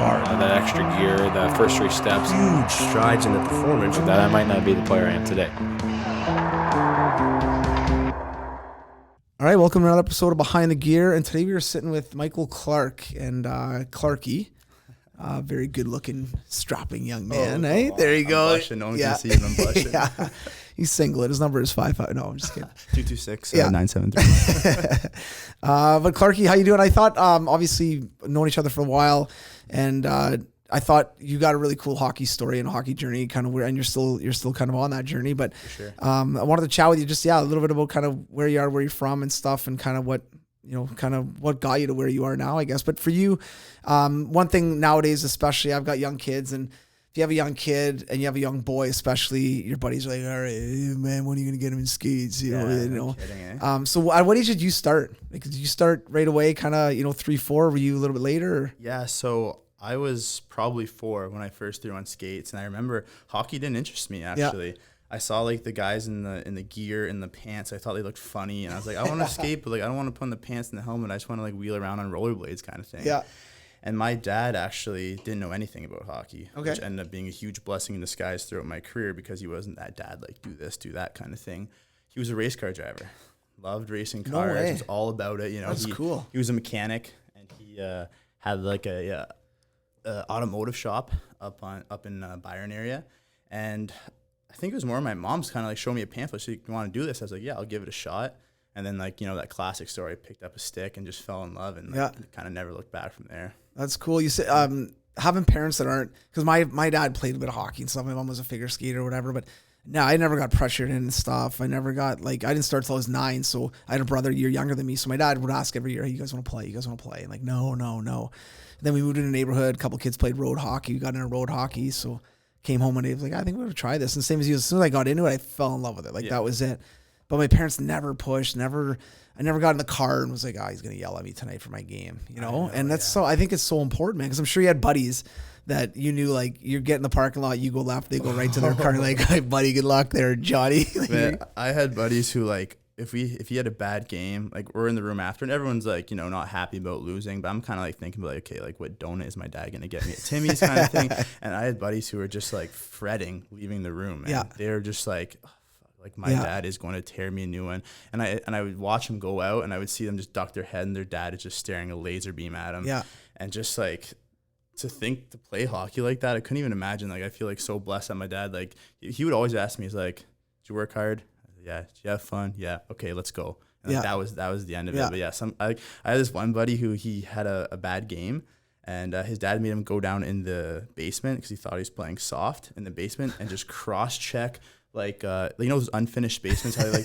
bar. That extra gear, the first 3 steps. Huge strides in the performance. That I might not be the player I am today. All right, welcome to another episode of Behind the Gear, and today we are sitting with Michael Clarke and Clarky. Very good-looking, strapping young man, There you go. Blushing. No one can see him. I'm blushing. Yeah. He's single. His number is 55. No, I'm just kidding. 226 973. But Clarky, how you doing? I thought, obviously, known each other for a while, and I thought you got a really cool hockey story and a hockey journey, kind of and you're still kind of on that journey. But sure. I wanted to chat with you just a little bit about kind of where you are, where you're from, and stuff, and kind of what what got you to where you are now, I guess. But for you, one thing nowadays, especially, I've got young kids, and if you have a young kid and you have a young boy, especially, your buddies are like, all right, man, when are you going to get him in skates? No kidding, eh? So at what age did you start? Like, did you start right away, kind of, 3-4? Were you a little bit later? Or? Yeah, so I was probably 4 when I first threw on skates, and I remember hockey didn't interest me, actually. Yeah. I saw like the guys in the gear and the pants. I thought they looked funny, and I was like, I want to skate, but like I don't want to put on the pants and the helmet. I just want to like wheel around on rollerblades, kind of thing. Yeah. And my dad actually didn't know anything about hockey, okay, which ended up being a huge blessing in disguise throughout my career, because he wasn't that dad like do this, do that kind of thing. He was a race car driver, loved racing cars. No way. He was all about it. That's cool. He was a mechanic, and he had like a automotive shop up in Byron area, and I think it was more my mom's kind of like showing me a pamphlet. So you want to do this? I was like, yeah, I'll give it a shot. And then like, that classic story, I picked up a stick and just fell in love, and kind of never looked back from there. That's cool. You said having parents that aren't, because my dad played a bit of hockey and stuff. My mom was a figure skater or whatever, but no, I never got pressured in and stuff. I never got I didn't start till I was 9. So I had a brother a year younger than me. So my dad would ask every year, hey, you guys want to play? You guys want to play? And like, no. And then we moved in a neighborhood. A couple kids played road hockey. We got into road hockey. So came home one day, was like, I think we're going to try this. And same as you, as soon as I got into it, I fell in love with it. Like, that was it. But my parents never pushed, I never got in the car and was like, he's going to yell at me tonight for my game, And that's so, I think it's so important, man, because I'm sure you had buddies that you knew, like, you get in the parking lot, you go left, they go right to their car, like, hey, buddy, good luck there, Johnny. Man, I had buddies who, like, if he had a bad game, like, we're in the room after, and everyone's like, not happy about losing, but I'm kind of like thinking like, okay, like, what donut is my dad gonna get me at Timmy's kind of thing. And I had buddies who were just like fretting leaving the room, and they were just like, oh, fuck, like my dad is going to tear me a new one. And I would watch them go out, and I would see them just duck their head, and their dad is just staring a laser beam at them. Yeah, and just like, to think to play hockey like that, I couldn't even imagine. Like, I feel like so blessed that my dad, like, he would always ask me, he's like, did you work hard? Yeah. Did you have fun? Yeah. Okay, let's go. And that was the end of it. But yeah, I had this one buddy who he had a bad game, and his dad made him go down in the basement because he thought he was playing soft in the basement, and just cross check like those unfinished basements, how they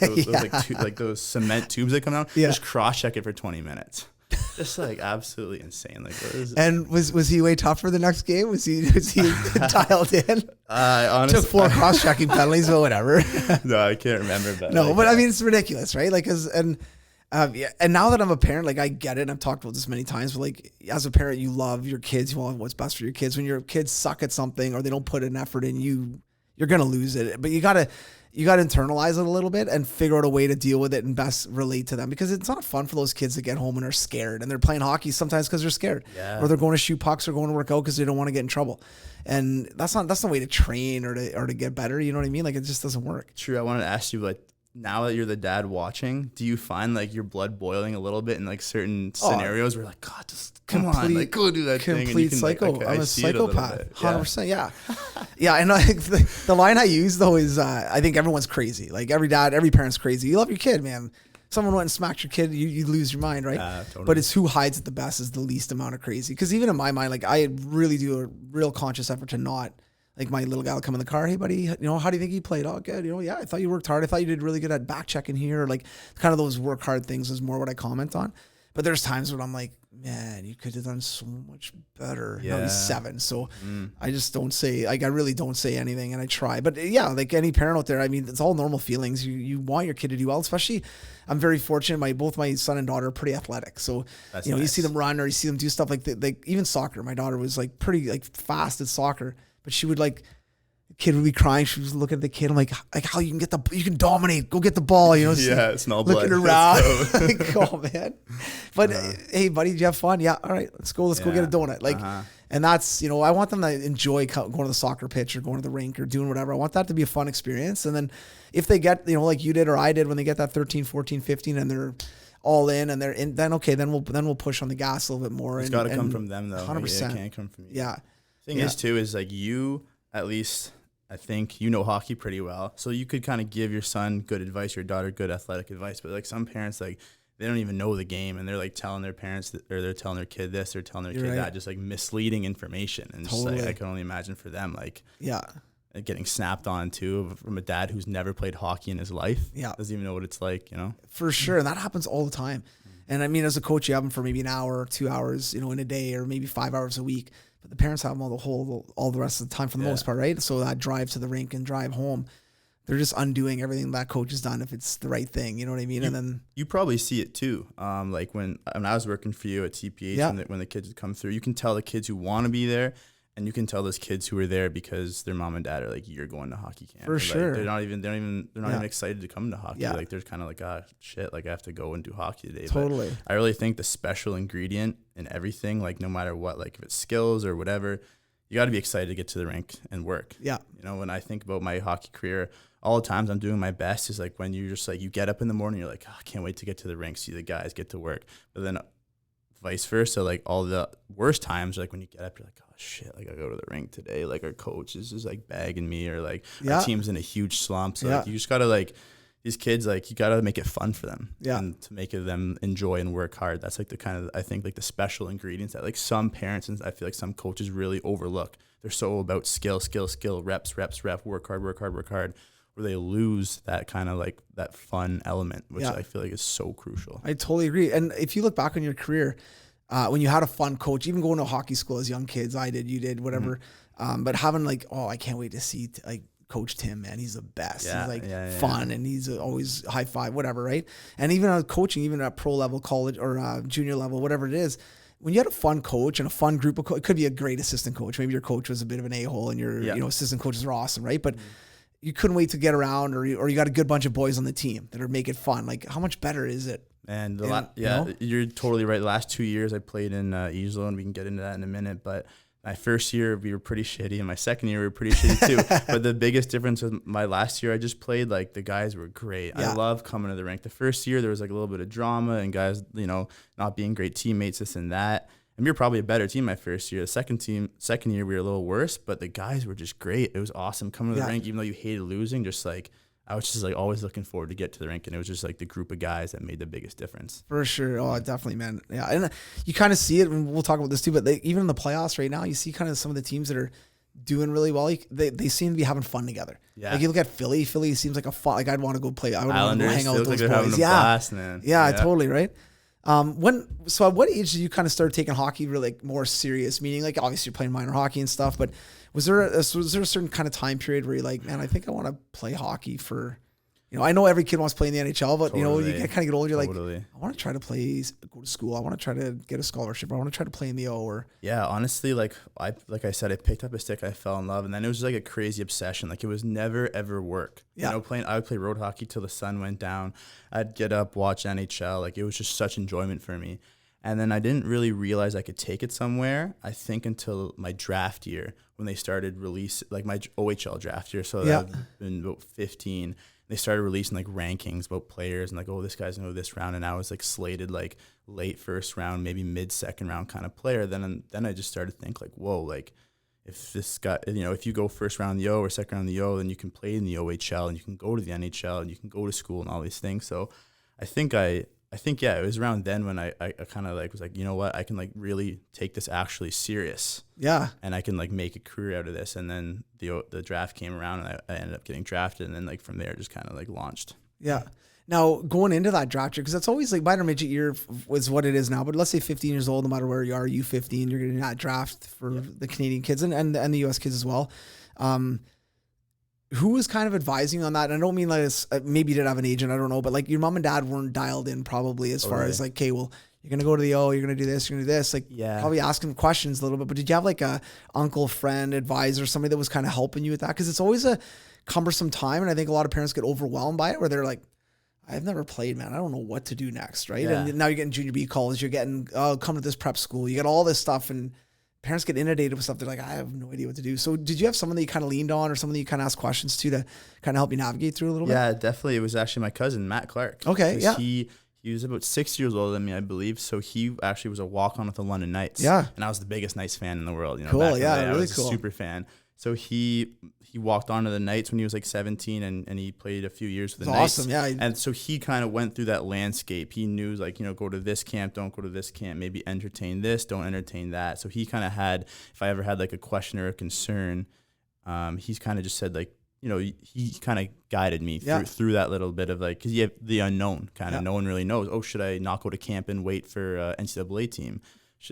like those cement tubes that come out. Yeah. Just cross check it for 20 minutes. Just like absolutely insane. Like, what is it? And was he way tougher the next game? Was he dialed in? Honestly, took 4 cross checking penalties or whatever. No, I can't remember. But no, but I mean, it's ridiculous, right? Like, and now that I'm a parent, like, I get it. And I've talked about this many times, but like, as a parent, you love your kids. You want what's best for your kids. When your kids suck at something or they don't put an effort in, you're gonna lose it. But you gotta internalize it a little bit and figure out a way to deal with it and best relate to them, because it's not fun for those kids to get home and are scared, and they're playing hockey sometimes because they're scared, or they're going to shoot pucks or going to work out because they don't want to get in trouble. And that's not the way to train or to get better. You know what I mean? Like, it just doesn't work. True. I wanted to ask you, like, now that you're the dad watching, do you find like your blood boiling a little bit in like certain scenarios where like, God, just come on, like, go do that thing. Complete psycho. Like, okay, I'm a psychopath. 100%. Yeah. Yeah. And the line I use though is, I think everyone's crazy. Like, every parent's crazy. You love your kid, man. Someone went and smacked your kid, you lose your mind, right? Totally. But it's who hides it the best is the least amount of crazy. Because even in my mind, like, I really do a real conscious effort to not. Like, my little guy will come in the car, hey, buddy, how do you think he played? Oh, good. Yeah, I thought you worked hard. I thought you did really good at back checking here. Like, kind of those work hard things is more what I comment on. But there's times when I'm like, man, you could have done so much better. Yeah. He's 7. So I just don't say, like, I really don't say anything, and I try. But yeah, like any parent out there, I mean, it's all normal feelings. You want your kid to do well, especially I'm very fortunate. Both my son and daughter are pretty athletic. So, nice. You see them run or you see them do stuff like even soccer. My daughter was like pretty like fast at soccer. But she would like, the kid would be crying. She was looking at the kid. I'm like how you can dominate. Go get the ball. Smell blood. Looking around. Like, oh man. But hey, buddy, did you have fun? Yeah. All right, let's go. Let's go get a donut. Like, And that's, you know, I want them to enjoy going to the soccer pitch or going to the rink or doing whatever. I want that to be a fun experience. And then if they get, you know, like you did or I did, when they get that 13, 14, 15 and they're all in and they're in, then okay, then we'll push on the gas a little bit more. It's got to come from them though. 100%. Like, it can't come from you. Yeah. Thing is too, is like you, at least I think you know hockey pretty well. So you could kind of give your son good advice, your daughter good athletic advice. But like some parents, like they don't even know the game and they're like telling their parents or they're telling their kid this or telling their kid that, just like misleading information. And just like, I can only imagine for them, like, getting snapped on too from a dad who's never played hockey in his life. Yeah. Doesn't even know what it's like, you know? For sure. And that happens all the time. And I mean, as a coach, you have them for maybe an hour or 2 hours, you know, in a day or maybe 5 hours a week. But the parents have them all the rest of the time for the most part, right? So that drive to the rink and drive home, they're just undoing everything that coach has done if it's the right thing. You know what I mean? And then you probably see it too. Like when I was working for you at TPH, when the kids would come through, you can tell the kids who want to be there, and you can tell those kids who are there because their mom and dad are like, "You're going to hockey camp." For sure. They're not even excited to come to hockey. Yeah. Like they're kind of like, shit, like I have to go and do hockey today. Totally. But I really think the special ingredient in everything, like no matter what, like if it's skills or whatever, you got to be excited to get to the rink and work. Yeah. You know, when I think about my hockey career, all the times I'm doing my best is like when you're just like, you get up in the morning, you're like, I can't wait to get to the rink, see the guys, get to work. But then vice versa, like all the worst times, like when you get up, you're like, oh shit, like I go to the rink today, like our coach is just like bagging me, or like our team's in a huge slump. So like you just gotta like, these kids, like you gotta make it fun for them, and to make them enjoy and work hard. That's like the kind of, I think, like the special ingredients that like some parents and I feel like some coaches really overlook. They're so about skill, reps, work hard, where they lose that kind of like that fun element, which I feel like is so crucial. I totally agree. And if you look back on your career, when you had a fun coach, even going to hockey school as young kids, I did, you did, whatever. But having like, I can't wait to see like Coach Tim, man, he's the best. He's like fun and he's always high five, whatever, right? And even coaching, even at pro level, college or junior level, whatever it is, when you had a fun coach and a fun group of it could be a great assistant coach. Maybe your coach was a bit of an a-hole and your assistant coaches are awesome, right? But you couldn't wait to get around, or you got a good bunch of boys on the team that are make it fun. Like, how much better is it? And you're totally right. The last 2 years I played in Easel, and we can get into that in a minute. But my first year we were pretty shitty, and my second year we were pretty shitty too. But the biggest difference was my last year I just played, like the guys were great. I love coming to the rink. The first year there was like a little bit of drama and guys, you know, not being great teammates, this and that. And we were probably a better team my first year. The second year we were a little worse, but the guys were just great. It was awesome coming to the rink, even though you hated losing. Just like I was just like always looking forward to get to the rink, and it was just like the group of guys that made the biggest difference. For sure. Oh, definitely, man. Yeah, and you kind of see it, and we'll talk about this too. But even in the playoffs right now, you see kind of some of the teams that are doing really well. They seem to be having fun together. Yeah. Like you look at Philly. Philly seems like a fun. Like I'd want to go play. I would want to go hang out with those boys. Having a blast, man. Yeah, totally right. So at what age did you kind of start taking hockey really like more serious? Meaning, like obviously you're playing minor hockey and stuff, but was there a certain kind of time period where you're like, man, I think I want to play hockey for, you know, I know every kid wants to play in the NHL, but you know, you kind of get older, you're like, I want to try to go to school. I want to try to get a scholarship. I want to try to play in the O. Or honestly, like I said, I picked up a stick, I fell in love, and then it was just like a crazy obsession. Like it was never ever work. You know, I would play road hockey till the sun went down. I'd get up, watch NHL. Like it was just such enjoyment for me. And then I didn't really realize I could take it somewhere, I think, until my draft year when they started like my OHL draft year. So that I've been about 15. They started releasing like rankings about players and like, oh, this guy's gonna go this round, and I was like slated like late first round, maybe mid second round kind of player. Then I just started to think like, whoa, like if this guy, you know, if you go first round in the O or second round in the O, then you can play in the OHL and you can go to the NHL and you can go to school and all these things. So I think it was around then when I kind of like was like, you know what, I can like really take this actually serious. Yeah. And I can like make a career out of this. And then the draft came around and I ended up getting drafted. And then like from there just kind of like launched. Yeah. Now going into that draft year, because that's always like minor midget year was what it is now. But let's say 15 years old, no matter where you are, U15, you're getting that draft for the Canadian kids and the US kids as well. Who was kind of advising on that? And I don't mean like this, maybe you did have an agent, I don't know, but like your mom and dad weren't dialed in probably as far as like, okay, well, you're going to go to the O, you're going to do this, you're going to do this. Like probably asking questions a little bit, but did you have like a uncle, friend, advisor, somebody that was kind of helping you with that? Because it's always a cumbersome time. And I think a lot of parents get overwhelmed by it where they're like, I've never played, man. I don't know what to do next. Right. Yeah. And now you're getting junior B college, you're getting, come to this prep school, you get all this stuff. And parents get inundated with stuff. They're like, I have no idea what to do. So did you have someone that you kind of leaned on, or someone that you kind of asked questions to kind of help you navigate through a little bit? Yeah, definitely. It was actually my cousin, Matt Clarke. Okay, yeah. He was about 6 years older than me, I believe. So he actually was a walk-on with the London Knights. Yeah. And I was the biggest Knights fan in the world. Cool, back in the day, really I was cool. a super fan. So he walked on to the Knights when he was like 17, and he played a few years with the Knights. Awesome, yeah. And so he kind of went through that landscape. He knew, like, go to this camp, don't go to this camp, maybe entertain this, don't entertain that. So he kind of had, if I ever had like a question or a concern, he's kind of just said, like, he kind of guided me through that little bit of, like, because you have the unknown kind of. No one really knows. Oh, should I not go to camp and wait for NCAA team?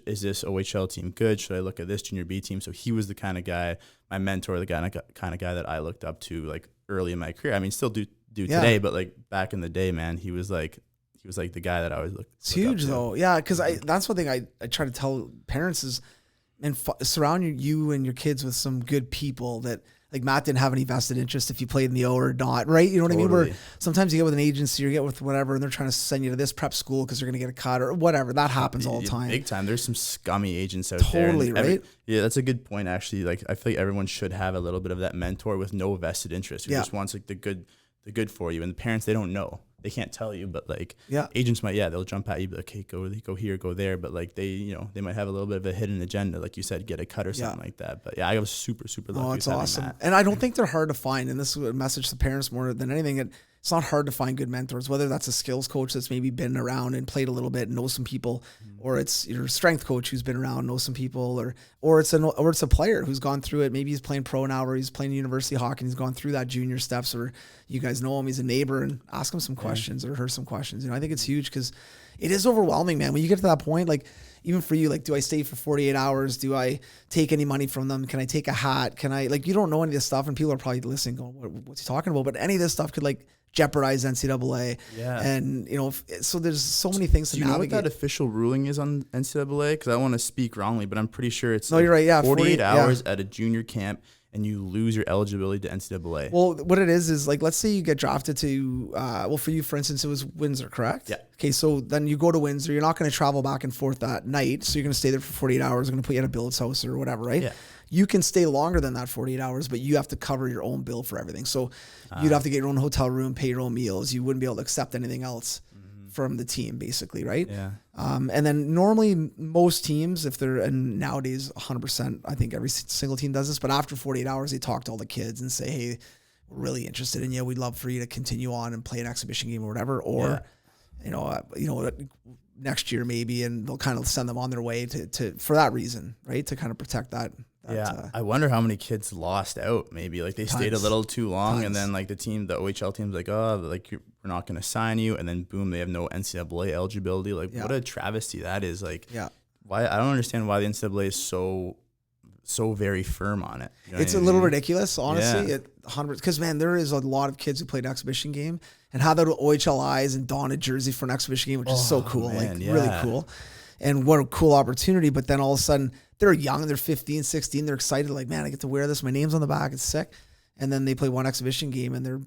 Is this OHL team good? Should I look at this junior B team? So he was the kind of guy, my mentor, the kind of guy that I looked up to, like, early in my career. I mean, still do today, but like back in the day, man, he was like the guy that I always looked. It's huge though, yeah. Because that's one thing I try to tell parents is, and surround you and your kids with some good people that. Like Matt didn't have any vested interest if you played in the O or not, right? You know what I mean? Where sometimes you get with an agency or you get with whatever, and they're trying to send you to this prep school because you're going to get a cut or whatever. That happens all the time. Big time. There's some scummy agents out there. Totally, right? Yeah, that's a good point, actually. Like, I feel like everyone should have a little bit of that mentor with no vested interest who just wants, like, the good for you. And the parents, they don't know. They can't tell you, but like agents might, they'll jump at you, be like, hey, go here, go there. But like they might have a little bit of a hidden agenda, like you said, get a cut or something like that. But yeah, I was super lucky. Oh, it's awesome. And I don't think they're hard to find. And this is a message to parents more than anything. It's not hard to find good mentors, whether that's a skills coach that's maybe been around and played a little bit and knows some people, or it's your strength coach who's been around, knows some people, or it's a player who's gone through it. Maybe he's playing pro now, or he's playing university hockey and he's gone through that junior steps, or you guys know him, he's a neighbor, and ask him some questions or her some questions. I think it's huge because it is overwhelming, man. When you get to that point, like even for you, like, do I stay for 48 hours? Do I take any money from them? Can I take a hat? Can I, like, you don't know any of this stuff, and people are probably listening going, what's he talking about? But any of this stuff could like jeopardize NCAA. Yeah. And, so there's so many things to navigate. Do you know what that official ruling is on NCAA? Because I want to speak wrongly, but I'm pretty sure it's you're right. Yeah. 48 hours at a junior camp, and you lose your eligibility to NCAA. Well, what it is like, let's say you get drafted to, for you, for instance, it was Windsor, correct? Yeah. Okay, so then you go to Windsor. You're not going to travel back and forth that night, so you're going to stay there for 48 hours. They're going to put you at a billet's house or whatever, right? Yeah. You can stay longer than that 48 hours, but you have to cover your own bill for everything. So you'd have to get your own hotel room, pay your own meals. You wouldn't be able to accept anything else from the team, basically, right? Yeah. And then normally most teams, if they're, and nowadays 100%, I think every single team does this, but after 48 hours, they talk to all the kids and say, hey, we're really interested in you. We'd love for you to continue on and play an exhibition game or whatever, or, next year maybe, and they'll kind of send them on their way to for that reason, right? To kind of protect that. I wonder how many kids lost out. Maybe like they stayed a little too long, and then like the OHL team's like, oh, like we're not going to sign you, and then boom, they have no NCAA eligibility. Like what a travesty that is. Like, why? I don't understand why the NCAA is so very firm on it. You know it's a little ridiculous, honestly. 100, because man, there is a lot of kids who played an exhibition game and have that OHL eyes and don a jersey for an exhibition game, which is so cool, really cool. And what a cool opportunity. But then all of a sudden they're young, they're 15, 16, they're excited, like, man, I get to wear this, my name's on the back, it's sick. And then they play one exhibition game and they're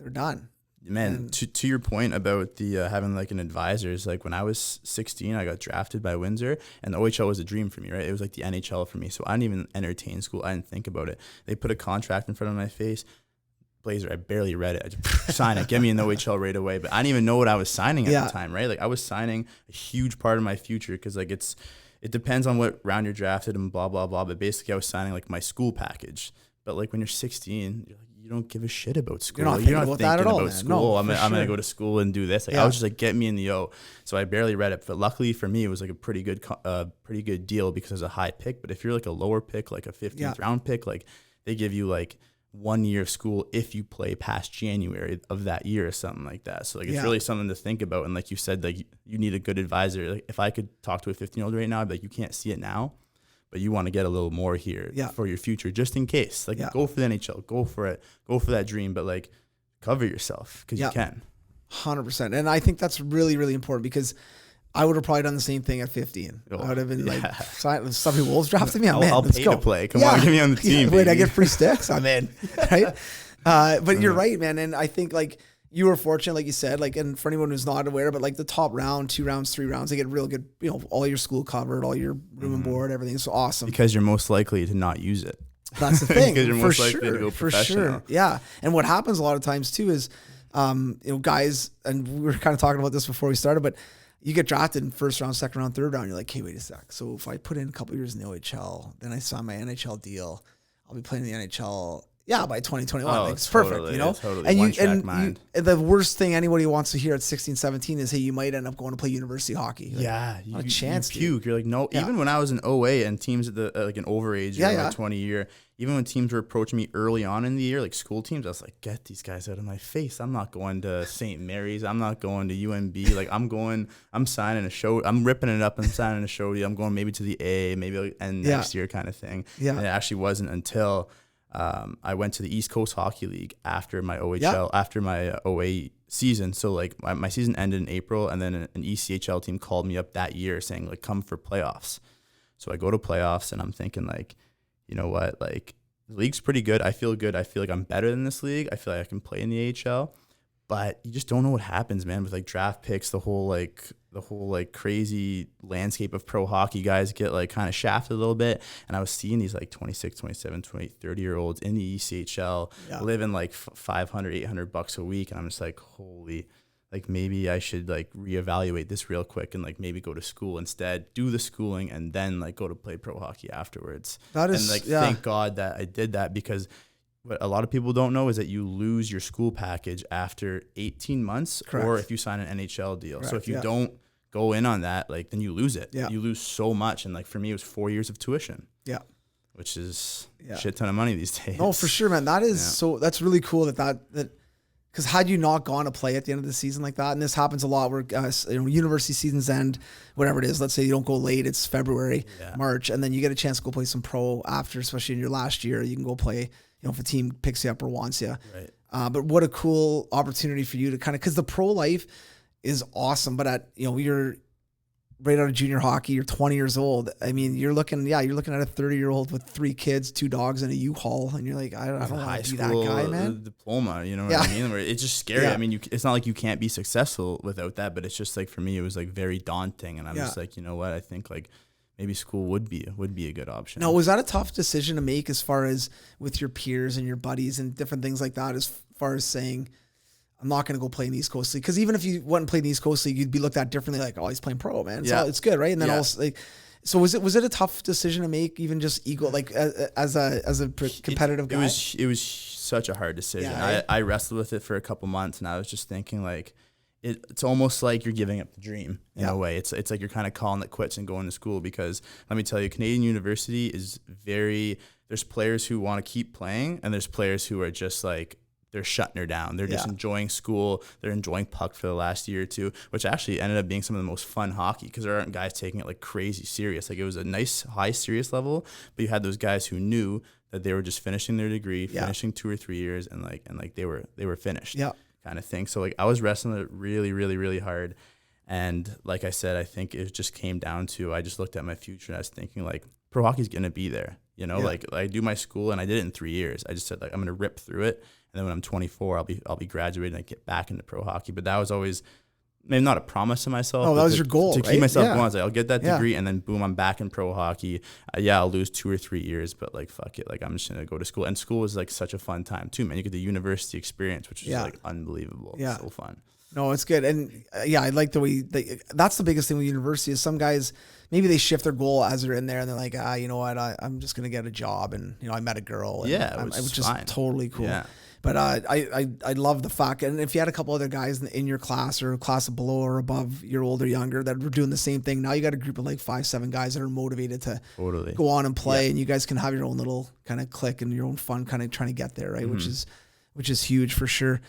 done. Man, to your point about the having like an advisor, is like when I was 16, I got drafted by Windsor, and the OHL was a dream for me, right? It was like the NHL for me. So I didn't even entertain school. I didn't think about it. They put a contract in front of my face. Blazer, I barely read it. I just sign it. Get me in the OHL right away. But I didn't even know what I was signing at the time, right? Like I was signing a huge part of my future, because like it depends on what round you're drafted and blah, blah, blah. But basically I was signing like my school package. But like when you're 16, you're like, you don't give a shit about school. You're not thinking about that at all, man. School. I'm going to go to school and do this. Like I was just like, get me in the O. So I barely read it. But luckily for me, it was like a pretty good deal, because it was a high pick. But if you're like a lower pick, like a 15th round pick, like they give you like 1 year of school if you play past January of that year or something like that. So like it's really something to think about. And like you said, like you need a good advisor. Like if I could talk to a 15-year-old right now, I'd be like, you can't see it now, but you want to get a little more here for your future, just in case. Like go for the NHL, go for it, go for that dream, but like cover yourself, because you can. 100%. And I think that's really, really important, because I would have probably done the same thing at 15. I would have been like, somebody Wolves drafted me. I'll pay to play. Come on, get me on the team. Wait, I get free sticks? I'm in. Right? But you're right, man. And I think like you were fortunate, like you said, like, and for anyone who's not aware, but like the top round, 2 rounds, 3 rounds, they get real good, all your school covered, all your room and board, everything's awesome. Because you're most likely to not use it. That's the thing. Because you're for most sure, likely to go professional. For sure. Yeah. And what happens a lot of times too is, guys, and we were kind of talking about this before we started, but you get drafted in first round, second round, third round. You're like, hey, wait a sec. So if I put in a couple years in the OHL, then I sign my NHL deal, I'll be playing in the NHL. Yeah, by 2021. Oh, like, it's totally, perfect, you know? Totally. And the worst thing anybody wants to hear at 16, 17 is, hey, you might end up going to play university hockey. Like, not a chance, you puke. You're like, no. Yeah. Even when I was in OA and teams at the like an overage, like 20 year, even when teams were approaching me early on in the year, like school teams, I was like, get these guys out of my face. I'm not going to St. Mary's. I'm not going to UNB. Like, I'm signing a show. I'm ripping it up and signing a show. I'm going maybe to the A, maybe end next year kind of thing. Yeah. And it actually wasn't until I went to the East Coast Hockey League after my OHL, after my OA season. So like my season ended in April, and then an ECHL team called me up that year saying like, come for playoffs. So I go to playoffs and I'm thinking like, you know what, like the league's pretty good. I feel good. I feel like I'm better than this league. I feel like I can play in the AHL, but you just don't know what happens, man, with like draft picks, the whole crazy landscape of pro hockey. Guys get like kind of shafted a little bit. And I was seeing these like 26, 27, 20, 30 year olds in the ECHL living like $500, $800 a week. And I'm just like, holy, like maybe I should like reevaluate this real quick and like maybe go to school instead, do the schooling and then like go to play pro hockey afterwards. Thank God that I did that, because what a lot of people don't know is that you lose your school package after 18 months. Correct. Or if you sign an NHL deal. Correct. So if you don't go in on that, like then you lose it. Yeah. You lose so much. And like for me, it was 4 years of tuition. Yeah. Which is a shit ton of money these days. No, for sure, man. That is that's really cool that because had you not gone to play at the end of the season like that, and this happens a lot where university seasons end, whatever it is, let's say you don't go late, it's February, March, and then you get a chance to go play some pro after, especially in your last year, you can go play, if a team picks you up or wants you. Right. But what a cool opportunity for you to kind of, because the pro life is awesome, but at, you're right out of junior hockey, you're 20 years old. I mean, you're looking at a 30-year-old with 3 kids, 2 dogs, and a U-Haul, and you're like, I don't want to be that guy, man. Diploma, you know what I mean? Where it's just scary. I mean, it's not like you can't be successful without that, but it's just like for me, it was like very daunting, and I'm just like, you know what? I think like maybe school would be a good option. Now, was that a tough decision to make as far as with your peers and your buddies and different things like that, as far as saying, I'm not going to go play in the East Coast League? Because even if you went and played in the East Coast League, you'd be looked at differently, like, oh, he's playing pro, man. It's good, right? And then also, like, so was it a tough decision to make, even just like as a competitive guy? It was such a hard decision. I wrestled with it for a couple months, and I was just thinking like, it's almost like you're giving up the dream in a way. It's like you're kind of calling it quits and going to school, because let me tell you, Canadian University is there's players who want to keep playing, and there's players who are just like, they're shutting her down. They're just enjoying school. They're enjoying puck for the last year or two, which actually ended up being some of the most fun hockey, because there aren't guys taking it like crazy serious. Like it was a nice high serious level, but you had those guys who knew that they were just finishing their degree, finishing 2 or 3 years, and they were finished. Yeah. Kind of thing. So like I was wrestling it really, really, really hard. And like I said, I think it just came down to, I just looked at my future and I was thinking like, pro hockey's going to be there. Like I do my school, and I did it in 3 years. I just said like, I'm going to rip through it. And then when I'm 24, I'll be graduating and get back into pro hockey. But that was always maybe not a promise to myself. Oh, that was your goal, to keep myself going. I was like, I'll get that degree, and then boom, I'm back in pro hockey. I'll lose 2 or 3 years, but like fuck it, like I'm just gonna go to school. And school was like such a fun time too, man. You get the university experience, which is like unbelievable. Yeah, so fun. No, it's good. And I like the way that's the biggest thing with university is some guys, maybe they shift their goal as they're in there, and they're like, you know what, I'm just going to get a job. And, I met a girl. And it was just totally cool. Yeah. But I love the fact, and if you had a couple other guys in your class or class below or above, you're older, younger, that were doing the same thing, now you got a group of like 5-7 guys that are motivated to go on and play, and you guys can have your own little kind of clique and your own fun kind of trying to get there, right? Mm-hmm. Which is huge for sure.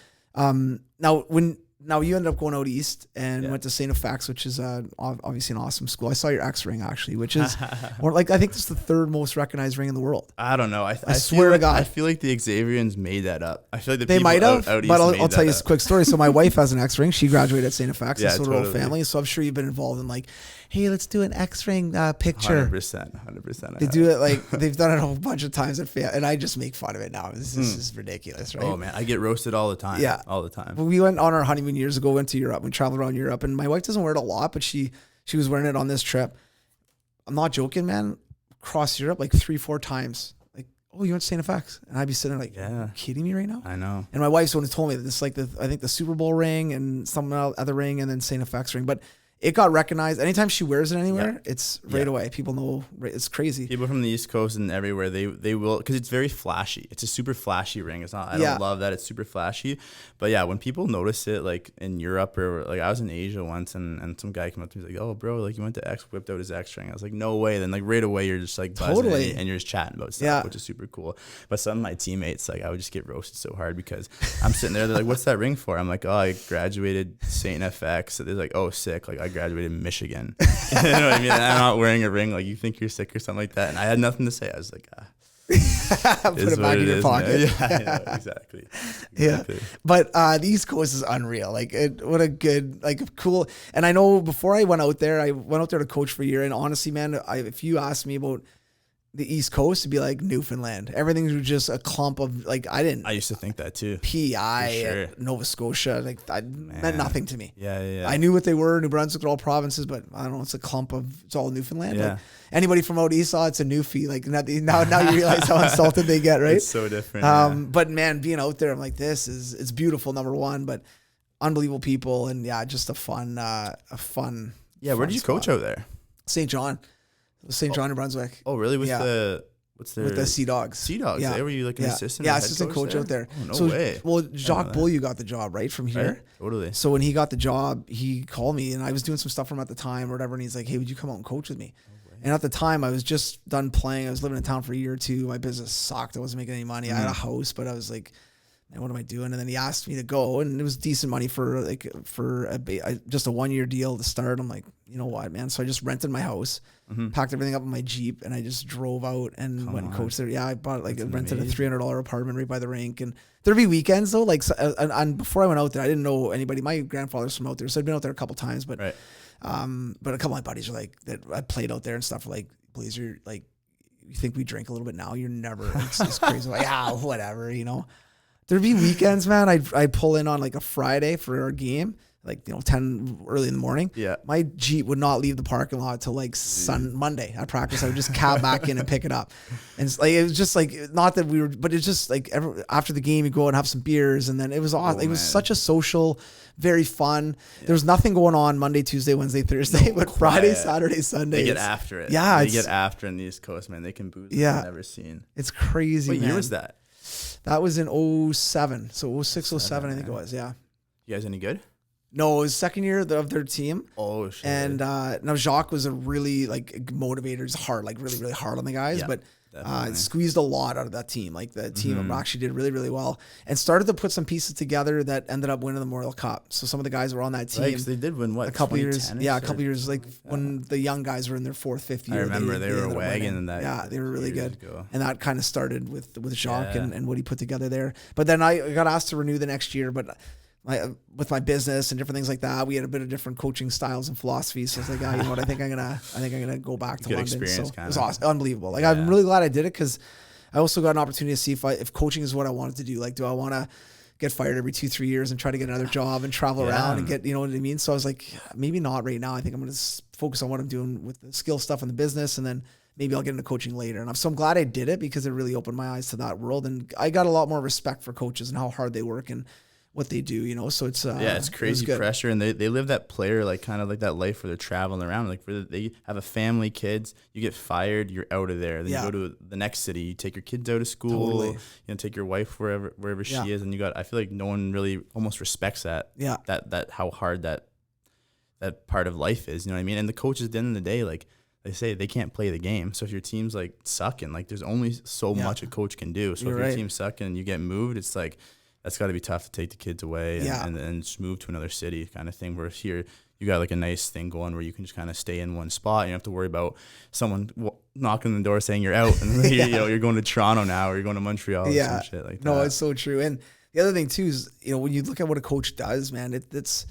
Now you ended up going out east and went to St. FX, which is obviously an awesome school. I saw your X ring actually, which is more like, I think it's the 3rd most recognized ring in the world. I don't know. I swear to God, I feel like the Xaverians made that up. I feel like they might have, but I'll tell you a quick story. So my wife has an X ring. She graduated at St. FX, and so did her whole family. So I'm sure you've been involved in like hey, let's do an X-ring picture. 100%. They do it like they've done it a bunch of times and I just make fun of it now. This is ridiculous, right? Oh man, I get roasted all the time. Yeah, all the time. We went on our honeymoon years ago. Went to Europe. We traveled around Europe, and my wife doesn't wear it a lot, but she was wearing it on this trip. I'm not joking, man. Across Europe like 3-4 times. Like, oh, you went to St. FX, and I'd be sitting there like, are you kidding me right now? I know. And my wife's the one who told me that this like I think the Super Bowl ring and some other ring and then St. FX ring, but it got recognized. Anytime she wears it anywhere, it's right away. People know. It's crazy. People from the East Coast and everywhere, they will, because it's very flashy. It's a super flashy ring. It's not. I don't love that it's super flashy, but yeah, when people notice it, like in Europe or like I was in Asia once, and some guy came up to me like, "Oh, bro, like you went to X, whipped out his X ring." I was like, "No way!" Then like right away, you're just like buzzing and you're just chatting about stuff, which is super cool. But some of my teammates, like I would just get roasted so hard because I'm sitting there. They're like, "What's that ring for?" I'm like, "Oh, I graduated St. FX." So they're like, "Oh, sick!" Like I graduated Michigan. You know what I mean? I'm not wearing a ring. Like you think you're sick or something like that. And I had nothing to say. I was like, put it back in your pocket. Yeah, I know, exactly. Yeah. But the East Coast is unreal. Like what a good, like cool. And I know before I went out there to coach for a year. And honestly, man, if you asked me about the East Coast, it'd be like Newfoundland. Everything's just a clump of like, I used to think that too. PI, Nova Scotia, like that meant nothing to me. Yeah. I knew what they were. New Brunswick, they're all provinces, but I don't know. It's a clump of, it's all Newfoundland. Yeah. Like, anybody from out east saw it's a Newfie. Like now you realize how insulted they get, right? It's so different. But man, being out there, I'm like, it's beautiful. Number one, but unbelievable people, and just a fun. Yeah, where did you coach out there? St. John, New Brunswick. Oh, really? With the Sea Dogs. Sea Dogs. Yeah. There were you like an assistant? Yeah, assistant coach out there. Oh, no way. Well, Jacques Beaulieu got the job right from here. Right? Totally. So when he got the job, he called me, and I was doing some stuff for him at the time or whatever, and he's like, "Hey, would you come out and coach with me?" And at the time, I was just done playing. I was living in town for a year or two. My business sucked. I wasn't making any money. I had a house, but I was like, man, what am I doing? And then he asked me to go, and it was decent money for just a 1-year deal to start. I'm like, you know what, man? So I just rented my house, packed everything up in my Jeep, and I just drove out and went and coached there. Yeah, I bought rented a $300 apartment right by the rink. And there'd be weekends though, like, and before I went out there, I didn't know anybody. My grandfather's from out there, so I'd been out there a couple times, but a couple of my buddies are like, that I played out there and stuff, like, Blazer, like, you think we drink a little bit now? You're never, it's crazy. Like, yeah, whatever, you know. There'd be weekends, man. I'd pull in on like a Friday for our game, like 10 early in the morning. Yeah, my Jeep would not leave the parking lot till like Monday at practice. I would just cab back in and pick it up, and it's like, it was just like, not that we were, but it's just like after the game you go and have some beers, and then it was awesome. It was such a social, very fun. Yeah. There was nothing going on Monday, Tuesday, Wednesday, Thursday, but Friday, Saturday, Sunday. They get after it. Yeah, they get after in the East Coast, man. They can booze. Yeah, I've never seen. It's crazy. What year was that? That was in 07. So 06, 07, I think it was. Yeah. You guys any good? No, it was second year of their team. Oh, shit. And now Jacques was a really like motivator. He's hard, like really, really hard on the guys, but squeezed a lot out of that team. Like the team actually did really, really well, and started to put some pieces together that ended up winning the Memorial Cup. So some of the guys were on that team. Right, 'cause they did win what, a couple years. Yeah, a couple years. Like when the young guys were in their 4th, 5th year. I remember they were wagging that. Yeah, they were really good. And that kind of started with Jacques and what he put together there. But then I got asked to renew the next year, but with my business and different things like that, we had a bit of different coaching styles and philosophies. So I was like, you know what, I think I'm gonna go back to London. So it was awesome, unbelievable. Like I'm really glad I did it, because I also got an opportunity to see if coaching is what I wanted to do. Like, do I want to get fired every 2-3 years and try to get another job and travel around and get, you know what I mean? So I was like, maybe not right now. I think I'm gonna focus on what I'm doing with the skill stuff and the business, and then maybe I'll get into coaching later. And I'm glad I did it, because it really opened my eyes to that world, and I got a lot more respect for coaches and how hard they work and what they do, you know. So it's it's crazy pressure, and they live that player, like kind of like that life where they're traveling around, like where they have a family, kids. You get fired, you're out of there. Then you go to the next city, you take your kids out of school, you know, take your wife wherever she is, and I feel like no one really almost respects that. Yeah, that how hard that part of life is. You know what I mean? And the coaches, at the end of the day, like they say, they can't play the game. So if your team's like sucking, like there's only so much a coach can do. So if your team's sucking and you get moved, it's like, that's got to be tough to take the kids away and just move to another city kind of thing. Where here you got like a nice thing going where you can just kind of stay in one spot. You don't have to worry about someone knocking on the door saying you're out, and you're going to Toronto now, or you're going to Montreal or some shit like that. No, it's so true. And the other thing too is, you know, when you look at what a coach does, man, it's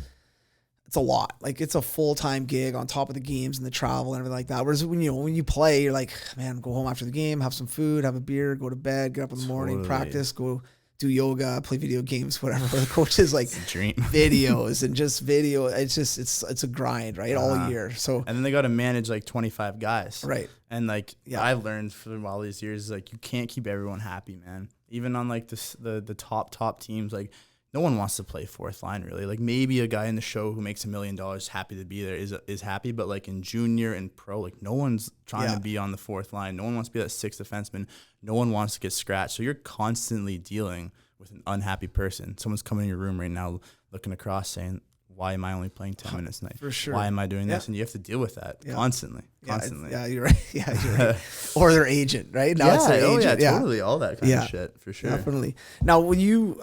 it's a lot. Like it's a full-time gig on top of the games and the travel and everything like that. Whereas when you play, you're like, man, go home after the game, have some food, have a beer, go to bed, get up in the morning, practice, go do yoga, play video games, whatever. The coach is like videos and just video. It's a grind, right? All year. So and then they got to manage like 25 guys, right? And like I've learned from all these years, like you can't keep everyone happy, man. Even on like the top teams, like. No one wants to play fourth line, really. Like maybe a guy in the show who makes $1 million happy to be there is happy, but like in junior and pro, like no one's trying to be on the fourth line. No one wants to be that sixth defenseman. No one wants to get scratched. So you're constantly dealing with an unhappy person. Someone's coming in your room right now, looking across, saying, "Why am I only playing 10 minutes tonight? For sure. Why am I doing this?" And you have to deal with that constantly. Yeah, you're right. Yeah, you're right. Or their agent, right? Now it's their agent. Totally. All that kind of shit, for sure. Definitely. Now, when you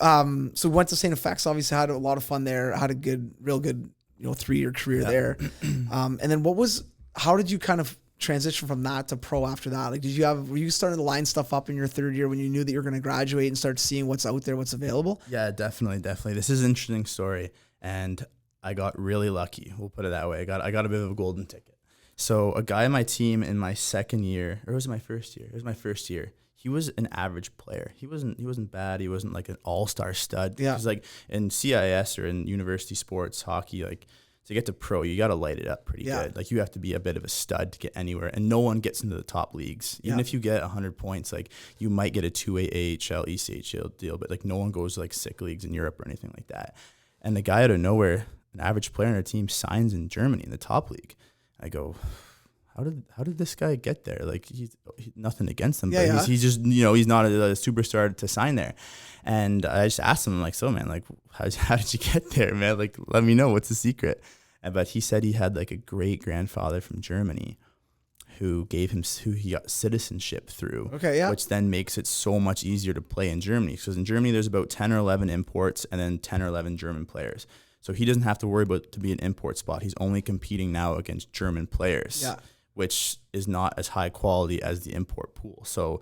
so went to St. FX, obviously had a lot of fun there. Had a real good 3-year career there. And then how did you kind of transition from that to pro after that? Like, were you starting to line stuff up in your third year when you knew that you were going to graduate and start seeing what's out there, what's available? Yeah, definitely. This is an interesting story, and I got really lucky. We'll put it that way. I got a bit of a golden ticket. So a guy on my team in my second year, or was it my first year? It was my first year. He was an average player. He wasn't bad. He wasn't like an all-star stud. Yeah. Because like in CIS or in university sports, hockey, like to get to pro, you got to light it up pretty good. Like you have to be a bit of a stud to get anywhere, and no one gets into the top leagues. Even if you get 100 points, like you might get a 2A AHL, ECHL deal, but like no one goes to like sick leagues in Europe or anything like that. And the guy out of nowhere, an average player on our team, signs in Germany in the top league. I go, how did this guy get there? Like he's nothing against him, but he's just he's not a superstar to sign there. And I just asked him, like, so man, like how did you get there, man? Like let me know, what's the secret? But he said he had like a great grandfather from Germany who he got citizenship through. Which then makes it so much easier to play in Germany, because in Germany there's about 10 or 11 imports and then 10 or 11 German players. So he doesn't have to worry about to be an import spot. He's only competing now against German players, which is not as high quality as the import pool. So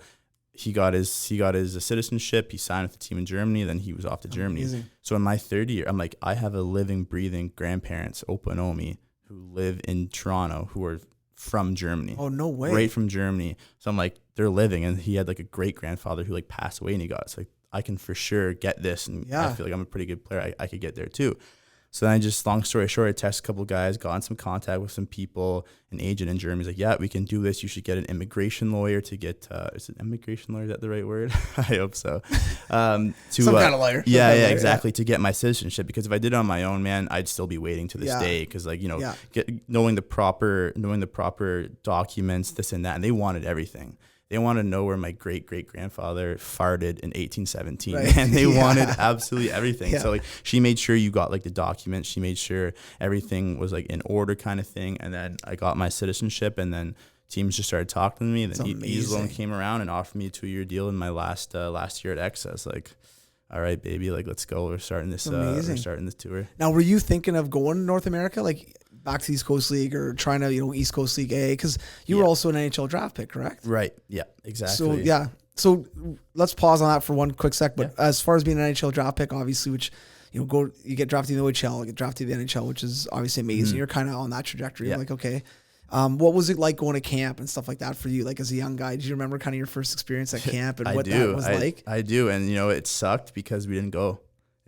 he got his citizenship. He signed with the team in Germany. Then he was off to Germany. Amazing. So in my third year, I'm like, I have a living, breathing grandparents, Opa and Omi, who live in Toronto, who are from Germany. Oh, no way. Right from Germany. So I'm like, they're living, and he had like a great grandfather who like passed away, and he got it. So like, I can for sure get this, and I feel like I'm a pretty good player. I could get there too. So then long story short, I texted a couple of guys, got in some contact with some people, an agent in Germany. He's like, yeah, we can do this. You should get an immigration lawyer to get, is it immigration lawyer? Is that the right word? I hope so. Some kind of lawyer. Yeah, exactly. To get my citizenship, because if I did it on my own, man, I'd still be waiting to this day. Cause like, knowing the proper documents, this and that, and they wanted everything. They wanted to know where my great-great-grandfather farted in 1817, and they wanted absolutely everything. So like, she made sure you got like the documents. She made sure everything was like in order, kind of thing. And then I got my citizenship, and then teams just started talking to me. Then Easlone came around and offered me a 2-year deal in my last year at X. I was like, all right, baby, like let's go. We're starting this. We're starting this tour. Now, were you thinking of going to North America, like back to the East Coast League, or trying to East Coast League A? Because you were also an NHL draft pick, correct? Right. Yeah. Exactly. So so let's pause on that for one quick sec. But as far as being an NHL draft pick, obviously, which you get drafted in the OHL, you get drafted in the NHL, which is obviously amazing. Mm-hmm. You're kind of on that trajectory. Like, okay. What was it like going to camp and stuff like that for you? Like as a young guy, do you remember kind of your first experience at camp and that was like? I do. And it sucked because we didn't go.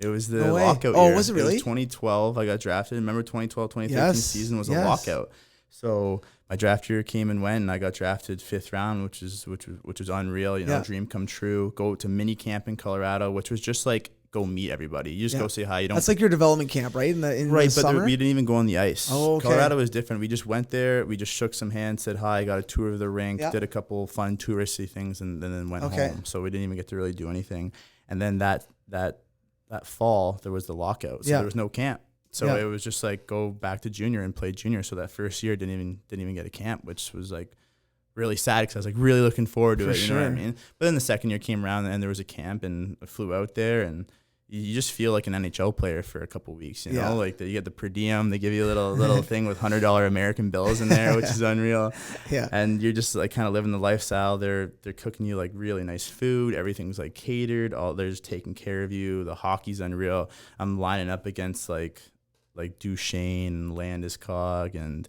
It was the lockout year. Oh, was it really? It was 2012. I got drafted. Remember 2012, 2013 season was a lockout. So my draft year came and went, and I got drafted 5th round, which was unreal. Dream come true. Go to mini camp in Colorado, which was just like go meet everybody. You just go say hi. You don't. That's like your development camp, right? In the summer? We didn't even go on the ice. Oh, okay. Colorado was different. We just went there. We just shook some hands, said hi, got a tour of the rink, did a couple fun touristy things, and then went home. So we didn't even get to really do anything. And then that fall there was the lockout, so there was no camp. So it was just like go back to junior and play junior. So that first year didn't even get a camp, which was like really sad because I was like really looking forward to it. You know what I mean? But then the second year came around and there was a camp, and I flew out there, and you just feel like an NHL player for a couple of weeks, like you get the per diem, they give you a little thing with $100 American bills in there, which is unreal. And you're just like kind of living the lifestyle. They're cooking you like really nice food. Everything's like catered. They're just taking care of you. The hockey's unreal. I'm lining up against like like Duchesne, Landeskog, and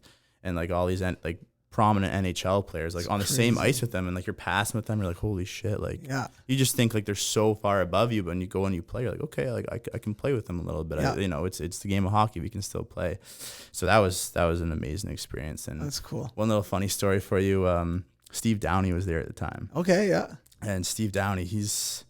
like all these like prominent NHL players like on the same ice with them, and like you're passing with them, you're like, holy shit, like you just think like they're so far above you, but when you go and you play, you're like, okay, like I can play with them a little bit. You know, it's the game of hockey, we can still play. So that was an amazing experience. And that's cool. One little funny story for you, Steve Downey was there at the time. Okay, yeah. And Steve Downey, he's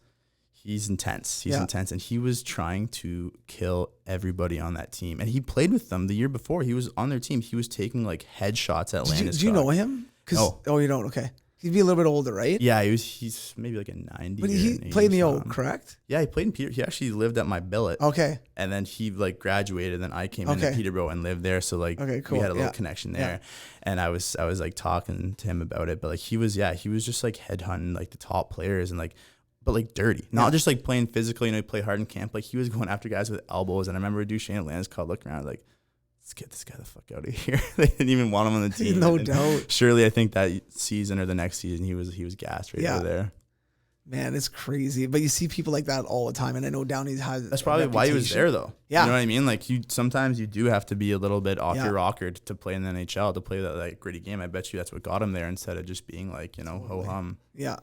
intense. He's intense, and he was trying to kill everybody on that team. And he played with them the year before. He was on their team. He was taking like headshots at Landeskog. Do you know him? No. Oh, you don't? Okay. He'd be a little bit older, right? Yeah, he's maybe like a 90. But he played in the O, correct? Yeah, he played in Peter. He actually lived at my billet. Okay. And then he like graduated, and then I came into Peterborough and lived there. So like cool. we had a little connection there. And I was like talking to him about it. But like he was just like headhunting like the top players, and like, but like dirty, not just like playing physically, you know, he played hard in camp. Like he was going after guys with elbows. And I remember Duchesne and Landeskog looking around like, let's get this guy the fuck out of here. They didn't even want him on the team. No doubt. Surely I think that season or the next season he was gassed right over there. Man, it's crazy. But you see people like that all the time, and I know Downey has. That's probably why he was there, though. Yeah, you know what I mean. Like sometimes you do have to be a little bit off your rocker to play in the NHL, to play that like gritty game. I bet you that's what got him there, instead of just being like, you know, ho hum. Yeah,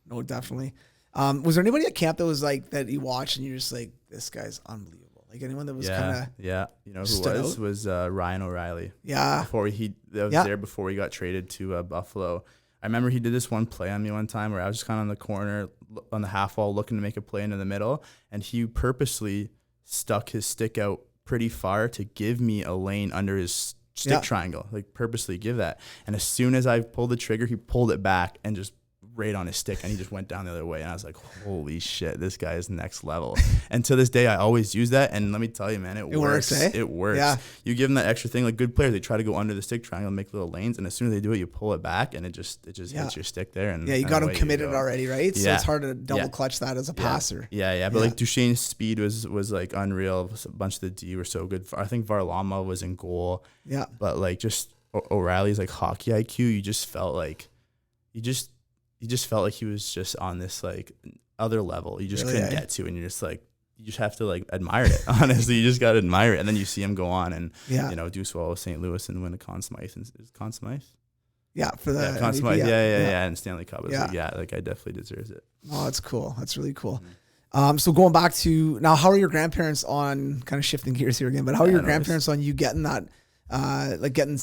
no, definitely. Was there anybody at camp that was like that you watched and you're just like, this guy's unbelievable? Like anyone that was kind of you know who was Ryan O'Reilly. Yeah, before he was there before he got traded to Buffalo. I remember he did this one play on me one time where I was just kind of on the corner on the half wall looking to make a play into the middle, and he purposely stuck his stick out pretty far to give me a lane under his stick triangle, like purposely give that. And as soon as I pulled the trigger, he pulled it back and just right on his stick, and he just went down the other way. And I was like, holy shit, this guy is next level. And to this day, I always use that. And let me tell you, man, it works. It works. Yeah. You give them that extra thing. Like good players, they try to go under the stick triangle and make little lanes. And as soon as they do it, you pull it back, and it just hits your stick there. And you got him committed already, right? So it's hard to double clutch that as a passer. Yeah. But like Duchesne's speed was like unreal. A bunch of the D were so good. I think Varlamov was in goal. Yeah. But like just O'Reilly's like hockey IQ, you just felt like he was just on this like other level you just couldn't get to, and you're just like, you just have to like admire it. Honestly, you just got to admire it. And then you see him go on and you know, do so well with St. Louis and win a Conn Smythe. And is Conn Smythe? Yeah, for the Conn Smythe. Yeah, and Stanley Cup. Like I definitely deserves it. Oh, that's cool. That's really cool. So going back to now, how are your grandparents on, kind of shifting gears here again, but how are your grandparents on you getting that, like getting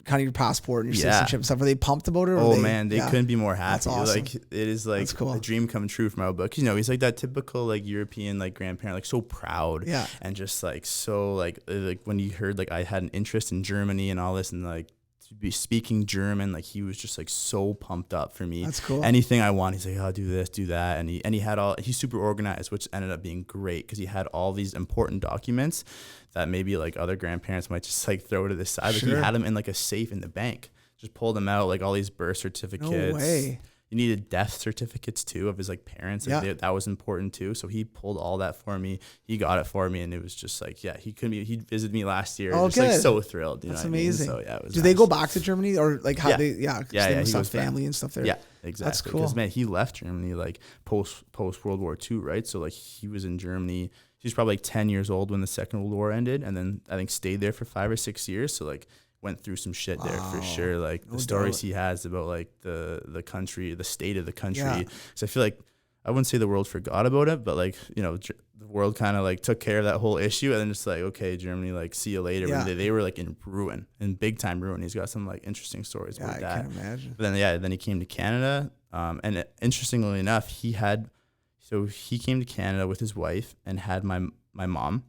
kind of your passport and your citizenship and stuff? Are they pumped about it? Oh man, they couldn't be more happy. That's awesome. Like it is like a dream come true for my book. You know, he's like that typical like European like grandparent, like so proud, and just like so like when you heard like I had an interest in Germany and all this, and like to be speaking German, like he was just like so pumped up for me. That's cool. Anything I want, he's like, oh, do this, do that, and he's super organized, which ended up being great because he had all these important documents that maybe like other grandparents might just like throw to the side. Like he had them in like a safe in the bank. Just pulled them out, like all these birth certificates. No way. You needed death certificates too of his like parents. Like that was important too. So he pulled all that for me. He got it for me, and it was just like, he visited me last year. Just like so thrilled. You That's know amazing. I mean? So it was. Do they go back to Germany, or like how they? Yeah, he must have goes family back. and stuff there. Yeah, exactly. That's cool. Because man, he left Germany like post World War II, right? So like he was in Germany. He was probably like 10 years old when the Second World War ended, and then I think stayed there for 5 or 6 years. So like went through some shit there for sure. Like the stories he has about like the country, the state of the country. So I feel like I wouldn't say the world forgot about it, but like, you know, the world kind of like took care of that whole issue, and then just like, okay, Germany, like see you later. When they were like in ruin, in big time ruin. He's got some like interesting stories about that. I can imagine. But then he came to Canada, and interestingly enough, he came to Canada with his wife and had my mom,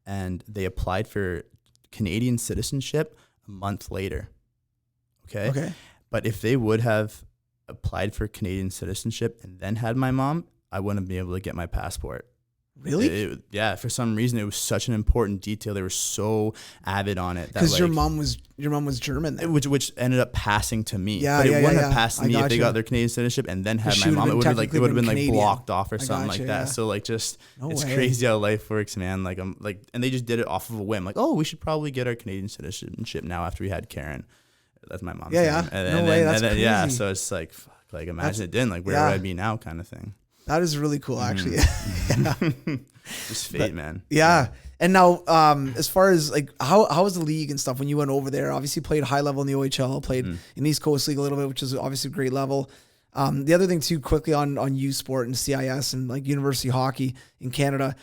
and they applied for Canadian citizenship a month later. Okay. But if they would have applied for Canadian citizenship and then had my mom, I wouldn't be able to get my passport. Really? For some reason, it was such an important detail. They were so avid on it. Because your mom was German then. Which ended up passing to me. But it wouldn't have passed to me if they got their Canadian citizenship and then had my mom. It would have been like blocked off or something like that. So like it's crazy how life works, man. Like and they just did it off of a whim. Like, oh, we should probably get our Canadian citizenship now after we had Karen. That's my mom's name. That's crazy. So it's like, fuck, like imagine it didn't. Like where would I be now, kind of thing. That is really cool, actually. Just fate, man. Yeah. And now, as far as like, how was the league and stuff when you went over there? Obviously played high level in the OHL, played in East Coast League a little bit, which is obviously a great level. The other thing too, quickly on U Sport and CIS and like university hockey in Canada,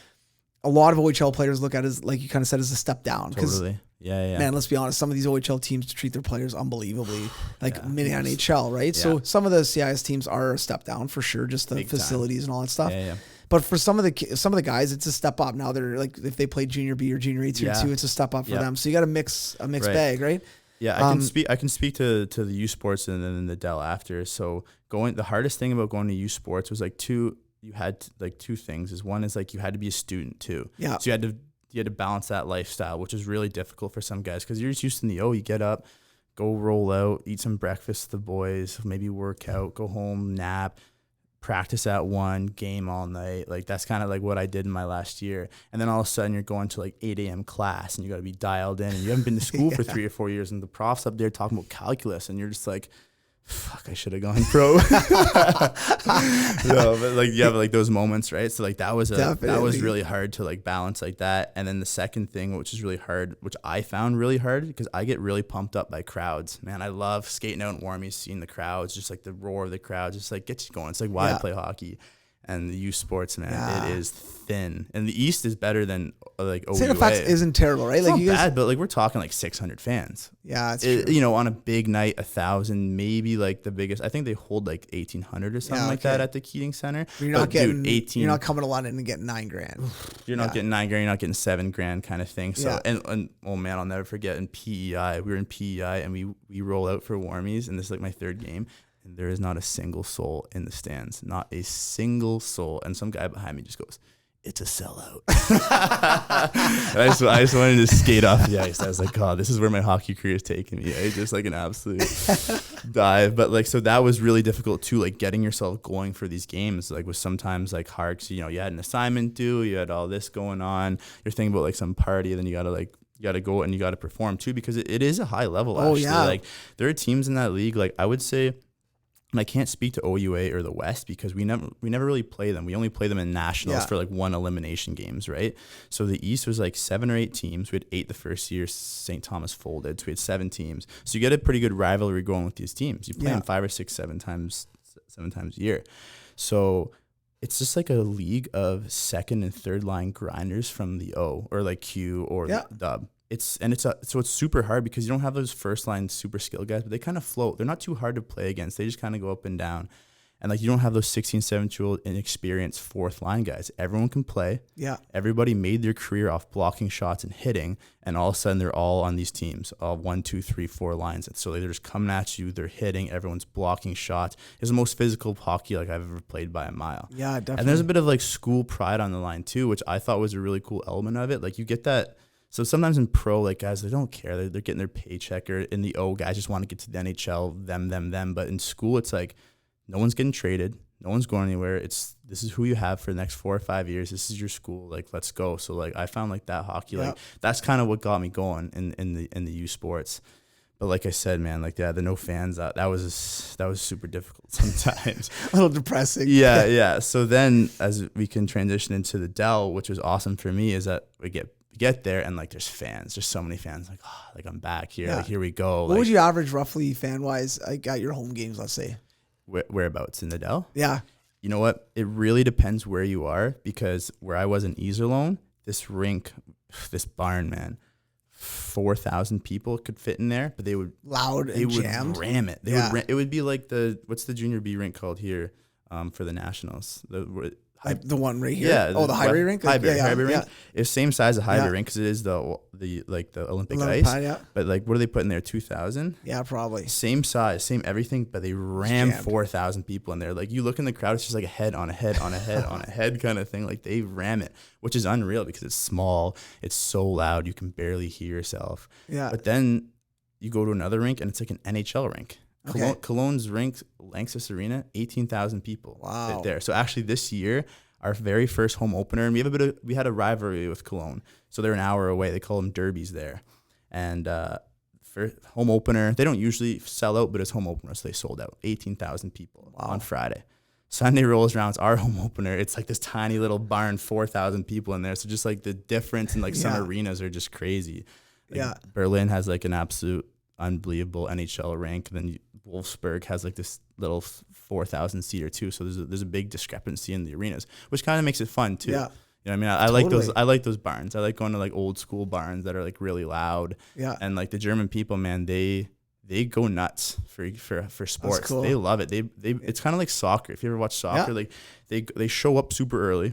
a lot of OHL players look at it as, like you kind of said, as a step down. Totally. Yeah. Man, let's be honest. Some of these OHL teams treat their players unbelievably, like mini NHL, right? Yeah. So some of the CIS teams are a step down for sure, just the Big facilities and all that stuff. Yeah. But for some of the guys, it's a step up. Now they're like, if they play junior B or junior A tier 2, it's a step up for them. So you got a mixed bag, right? Yeah, I can speak to the U Sports and then the Dell after. So the hardest thing about going to U Sports was like two things. Is one is like you had to be a student too. Yeah. So you had to balance that lifestyle, which is really difficult for some guys because you're just used to you get up, go roll out, eat some breakfast with the boys, maybe work out, go home, nap, practice at 1, game all night. Like that's kind of like what I did in my last year. And then all of a sudden you're going to like 8 a.m. class and you got to be dialed in and you haven't been to school for 3 or 4 years and the prof's up there talking about calculus and you're just like, fuck, I should have gone pro. But like you have like those moments, right? So like that was really hard to like balance like that. And then the second thing, which is really hard, which I found really hard because I get really pumped up by crowds. Man, I love skating out in Warmies, seeing the crowds, just like the roar of the crowds, just like gets you going. It's like why I play hockey. And the U Sports, man, it is thin. And the East is better than like OUA. St. Fax isn't terrible, right? It's like not bad, but like we're talking like 600 fans. Yeah, it's true. You know, on a big night, 1,000, maybe like the biggest. I think they hold like 1,800 or something like that at the Keating Center. You're not getting 18. You're not coming to London and getting $9,000. You're not getting $9,000. You're not getting $7,000 kind of thing. So and oh man, I'll never forget in PEI. We were in PEI and we roll out for Warmies, and this is like my 3rd game. And there is not a single soul in the stands, not a single soul. And some guy behind me just goes, "It's a sellout." I just wanted to skate off the ice. I was like, God, this is where my hockey career is taking me. Just like an absolute dive. But like, so that was really difficult too. Like getting yourself going for these games, like was sometimes like hard. So, you know, you had an assignment due, you had all this going on. You're thinking about like some party, and then you got to go and you got to perform too, because it is a high level. Actually. Like there are teams in that league. Like I would say, and I can't speak to OUA or the West because we never really play them. We only play them in nationals for like 1 elimination games, right? So the East was like 7 or 8 teams. We had 8 the first year. St. Thomas folded, so we had 7 teams. So you get a pretty good rivalry going with these teams. You play them 5 or 6, 7 times a year. So it's just like a league of 2nd and 3rd line grinders from the O or like Q or Dub. So it's super hard because you don't have those first line super skilled guys, but they kind of float. They're not too hard to play against. They just kind of go up and down. And like you don't have those 16, 17-year-old inexperienced 4th line guys. Everyone can play. Yeah. Everybody made their career off blocking shots and hitting, and all of a sudden they're all on these teams, all 1, 2, 3, 4 lines. And so they're just coming at you. They're hitting. Everyone's blocking shots. It's the most physical hockey like I've ever played by a mile. Yeah, definitely. And there's a bit of like school pride on the line too, which I thought was a really cool element of it. Like you get that. So sometimes in pro, like guys, they don't care. They're getting their paycheck, or in the O, guys just want to get to the NHL, them. But in school, it's like no one's getting traded. No one's going anywhere. This is who you have for the next 4 or 5 years. This is your school. Like, let's go. So like I found like that hockey, like that's kind of what got me going in the U Sports. But like I said, man, like the no fans, that was super difficult sometimes. A little depressing. Yeah. So then as we can transition into the Dell, which was awesome for me, is that we get there and like there's fans. There's so many fans. Like, oh, like I'm back here. Like here we go. What would you average roughly fan wise? Like at your home games, let's say. Whereabouts in the Dell? Yeah. You know what? It really depends where you are, because where I was in Iserlohn, this rink, this barn, man, 4,000 people could fit in there, but they would jammed. Ram it. It would be like what's the junior B rink called here for the nationals? The one right here. Yeah. The Highbury rink. Highbury rink. It's same size as Highbury rink because it is the Olympic ice. But like, what do they put in there? 2,000. Yeah, probably. Same size, same everything, but they ram 4,000 people in there. Like you look in the crowd, it's just like a head on a head on a head on a head kind of thing. Like they ram it, which is unreal because it's small. It's so loud you can barely hear yourself. Yeah. But then you go to another rink and it's like an NHL rink. Okay. Cologne's rink, Lanxess Arena, 18,000 people there. So actually this year, our very first home opener, and we had a rivalry with Cologne. So they're an hour away. They call them derbies there. And for home opener, they don't usually sell out, but it's home opener, so they sold out 18,000 people on Friday. Sunday rolls around, it's our home opener. It's like this tiny little barn, 4,000 people in there. So just like the difference in like some arenas are just crazy. Like Berlin has like an absolute unbelievable NHL rank. And then Wolfsburg has like this little 4,000 seater too. So there's a big discrepancy in the arenas, which kind of makes it fun too. Yeah. You know what I mean? I like those barns. I like going to like old school barns that are like really loud. Yeah. And like the German people, man, they go nuts for sports. Cool. They love it. They it's kind of like soccer. If you ever watch soccer, like they show up super early.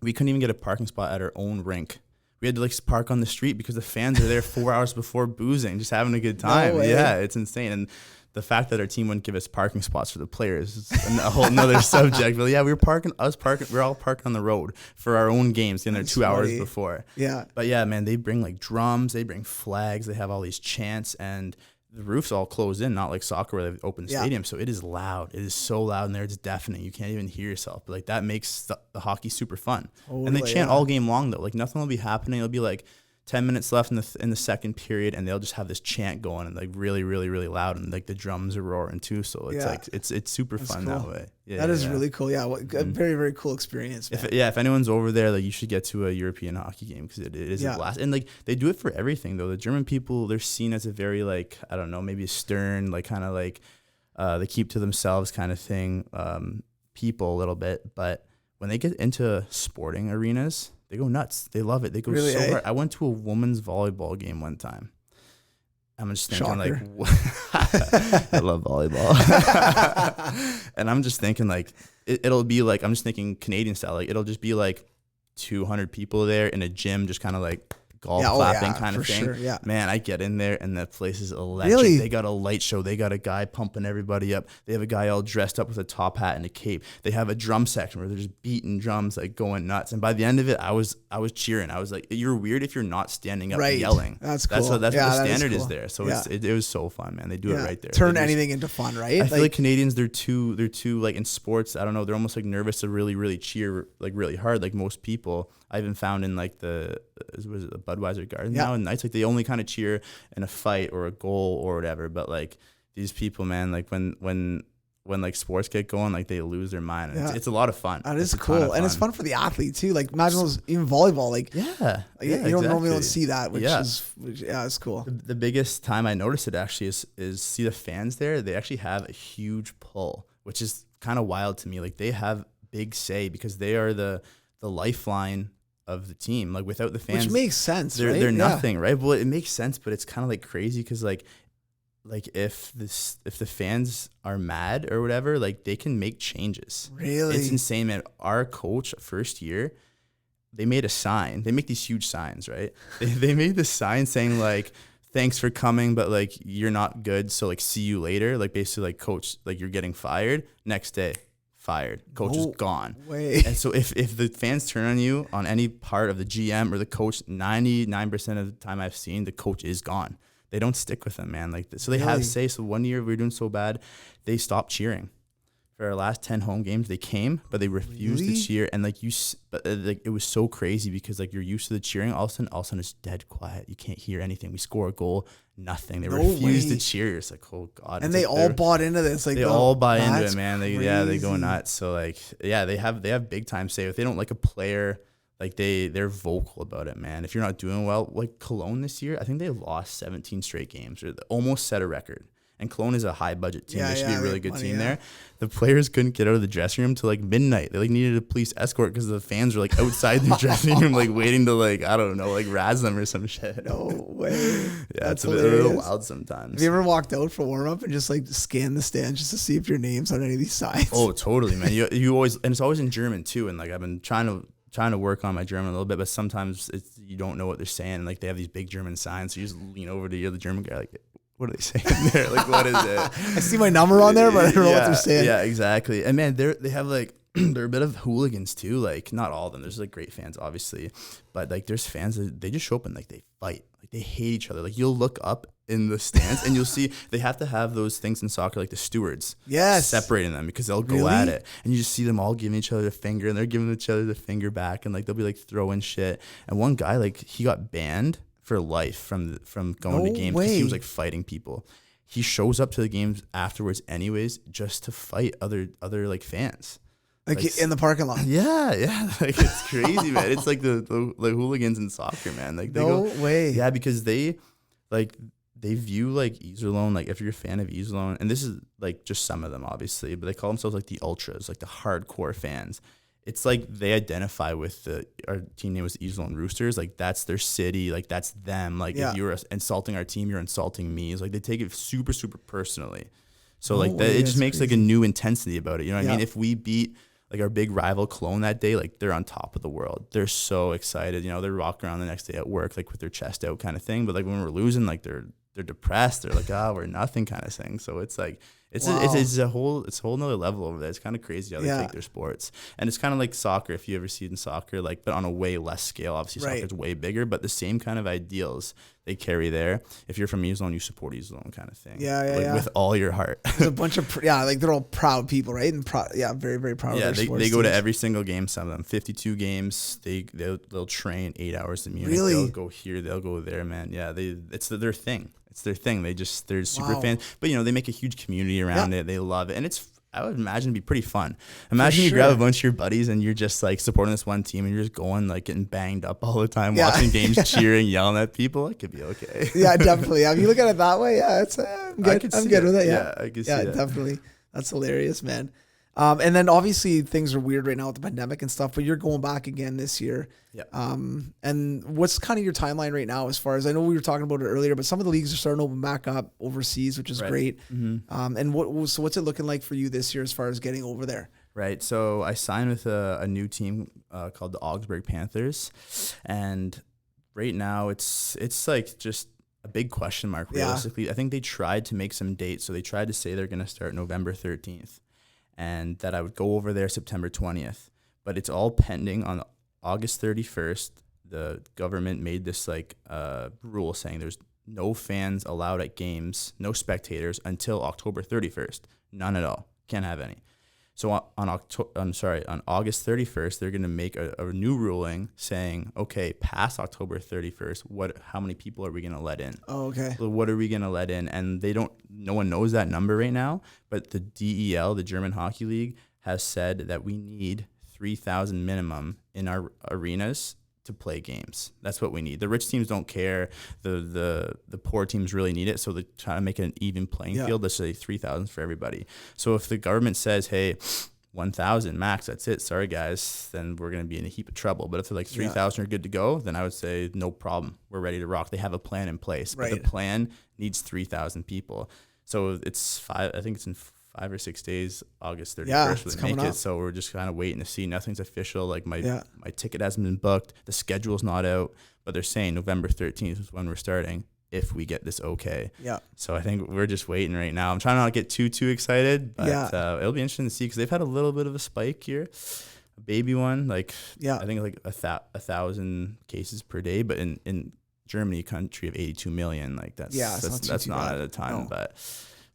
We couldn't even get a parking spot at our own rink. We had to like park on the street because the fans are there 4 hours before boozing, just having a good time. No way. Yeah, it's insane. And the fact that our team wouldn't give us parking spots for the players is a whole nother subject. But yeah, we're all parking on the road for our own games, and they're 2 hours before. Yeah. But yeah, man, they bring like drums, they bring flags, they have all these chants, and the roof's all closed in, not like soccer where they have open stadiums. So it is loud. It is so loud in there. It's deafening. You can't even hear yourself. But like that makes the hockey super fun. And they chant all game long though. Like nothing will be happening. It'll be like 10 minutes left in the second period, and they'll just have this chant going and like really, really, really loud, and like the drums are roaring too. So it's like it's super fun that way. Yeah, that is really cool. Yeah, a very, very cool experience. Man. If anyone's over there, like you should get to a European hockey game because it is a blast. And like they do it for everything though. The German people, they're seen as a very like, I don't know, maybe a stern, like kind of like they keep to themselves kind of thing, people a little bit. But when they get into sporting arenas, they go nuts. They love it. They go so hard. I went to a women's volleyball game one time. I'm just thinking like, I love volleyball. And I'm just thinking like, it'll be like, I'm just thinking Canadian style. Like it'll just be like 200 people there in a gym, just kind of like golf clapping kind of thing. Sure, man, I get in there and that place is electric. Really? They got a light show. They got a guy pumping everybody up. They have a guy all dressed up with a top hat and a cape. They have a drum section where they're just beating drums, like going nuts. And by the end of it, I was cheering. I was like, you're weird if you're not standing up and yelling. That's cool. That's what the standard is there. So it was so fun, man. They do it right there. Turn anything into fun, right? I feel like Canadians, they're too like in sports, I don't know, they're almost like nervous to really, really cheer like really hard, like most people. I even found in like the Budweiser Garden now and nights, like they only kind of cheer in a fight or a goal or whatever. But like these people, man, like when like sports get going, like they lose their mind. And it's a lot of fun. That is cool, and it's fun for the athlete too. Like imagine those even volleyball, like you don't normally see that, which is it's cool. The biggest time I noticed it actually is see the fans there. They actually have a huge pull, which is kind of wild to me. Like they have big say because they are the lifeline of the team. Like without the fans, which makes sense, they're nothing, right? Well, it makes sense, but it's kind of like crazy because like if the fans are mad or whatever, like they can make changes. Really, it's insane, man. Our coach first year, they made a sign. They make these huge signs, right? They made this sign saying like, thanks for coming, but like you're not good, so like see you later. Like basically like, coach, like you're getting fired. Next day, fired. Coach is gone. And so if the fans turn on you on any part of the GM or the coach, 99% of the time I've seen, the coach is gone. They don't stick with them, man. Like this. So they have say. So one year we were doing so bad, they stopped cheering. For our last 10 home games, they came, but they refused to cheer. And like like it was so crazy because like you're used to the cheering. All of a sudden it's dead quiet. You can't hear anything. We score a goal, nothing. They refused to cheer. It's like, oh God. And they all bought into this. Like they all buy into it, man. They go nuts. So like, they have big time say. If they don't like a player, like they're vocal about it, man. If you're not doing well, like Cologne this year, I think they lost 17 straight games or almost set a record. And Cologne is a high budget team. They should be a really good team there. The players couldn't get out of the dressing room till like midnight. They like needed a police escort because the fans were like outside the dressing room, like waiting to like, I don't know, like razz them or some shit. No way. It's a little wild sometimes. Have you ever walked out for warm up and just like scan the stands just to see if your name's on any of these signs? Oh, totally, man. You always, and it's always in German too. And like I've been trying to work on my German a little bit, but sometimes you don't know what they're saying. And like they have these big German signs, so you just lean over to the other German guy like, what are they saying there? Like, what is it? I see my number on there, but I don't know what they're saying. Yeah, exactly. And man, they have like, they're a bit of hooligans too. Like, not all of them. There's like great fans, obviously, but like there's fans that they just show up and like they fight. Like they hate each other. Like you'll look up in the stands and you'll see they have to have those things in soccer, like the stewards, separating them because they'll go at it. And you just see them all giving each other the finger, and they're giving each other the finger back, and like they'll be like throwing shit. And one guy, like he got banned for life from going to games because he was like fighting people. he shows up to the games afterwards anyways, just to fight other like fans. Like in the parking lot. Yeah. Like it's crazy, man. It's like the hooligans in soccer, man. Like No way. Yeah, because they view like Iserlohn, like if you're a fan of Iserlohn, and this is like just some of them obviously, but they call themselves like the ultras, like the hardcore fans. It's like they identify with our team name was Iserlohn Roosters. Like that's their city. Like that's them. Like if you're insulting our team, you're insulting me. It's like they take it super, super personally. So like that, it just makes like a new intensity about it. You know what I mean? If we beat like our big rival Cologne that day, like they're on top of the world. They're so excited. You know, they're walking around the next day at work, like with their chest out kind of thing. But like when we're losing, like they're depressed. They're like, we're nothing kind of thing. So it's like, it's a whole nother level over there. It's kind of crazy how they take their sports. And it's kind of like soccer. If you ever see it in soccer, like, but on a way less scale, obviously soccer's way bigger, but the same kind of ideals they carry there. If you're from Iserlohn, you support Iserlohn kind of thing. With all your heart. There's a bunch of, like they're all proud people, right? And very, very proud of their sports. They go to every single game, some of them, 52 games. They'll train 8 hours in Munich. Really? They'll go here, they'll go there, man. Yeah, it's their thing. It's their thing. They're super fans. But, you know, they make a huge community around it. They love it. And I would imagine it'd be pretty fun. Imagine you grab a bunch of your buddies and you're just like supporting this one team and you're just going like getting banged up all the time, watching games, cheering, yelling at people. It could be okay. Yeah, definitely. If you look at it that way, it's I'm good. I'm good with it. Yeah, I can see that. Definitely. That's hilarious, man. And then obviously things are weird right now with the pandemic and stuff, but you're going back again this year. Yeah. And what's kind of your timeline right now as far as, I know we were talking about it earlier, but some of the leagues are starting to open back up overseas, which is great. Mm-hmm. And what's it looking like for you this year as far as getting over there? Right. So I signed with a new team called the Augsburg Panthers. And right now it's like just a big question mark, realistically. I think they tried to make some dates. So they tried to say they're going to start November 13th. And that I would go over there September 20th. But it's all pending on August 31st. The government made this like rule saying there's no fans allowed at games, no spectators until October 31st. None at all. Can't have any. So on August 31st, they're going to make a new ruling saying, okay, past October 31st, how many people are we going to let in? Oh, okay. So what are we going to let in? And no one knows that number right now, but the DEL, the German Hockey League, has said that we need 3,000 minimum in our arenas to play games. That's what we need. The rich teams don't care. The poor teams really need it. So they're trying to make it an even playing field. Let's say 3,000 for everybody. So if the government says, hey, 1,000 max, that's it. Sorry, guys. Then we're going to be in a heap of trouble. But if they're like 3,000 are good to go, then I would say no problem. We're ready to rock. They have a plan in place. But the plan needs 3,000 people. So I think it's in 5 or 6 days, August 31st, when they make it. So we're just kind of waiting to see. Nothing's official. Like my ticket hasn't been booked. The schedule's not out, but they're saying November 13th is when we're starting if we get this okay. Yeah. So I think we're just waiting right now. I'm trying not to get too excited, but it'll be interesting to see because they've had a little bit of a spike here. A baby one, I think like 1,000 cases per day, but in Germany, a country of 82 million, like that's not at a time, no. But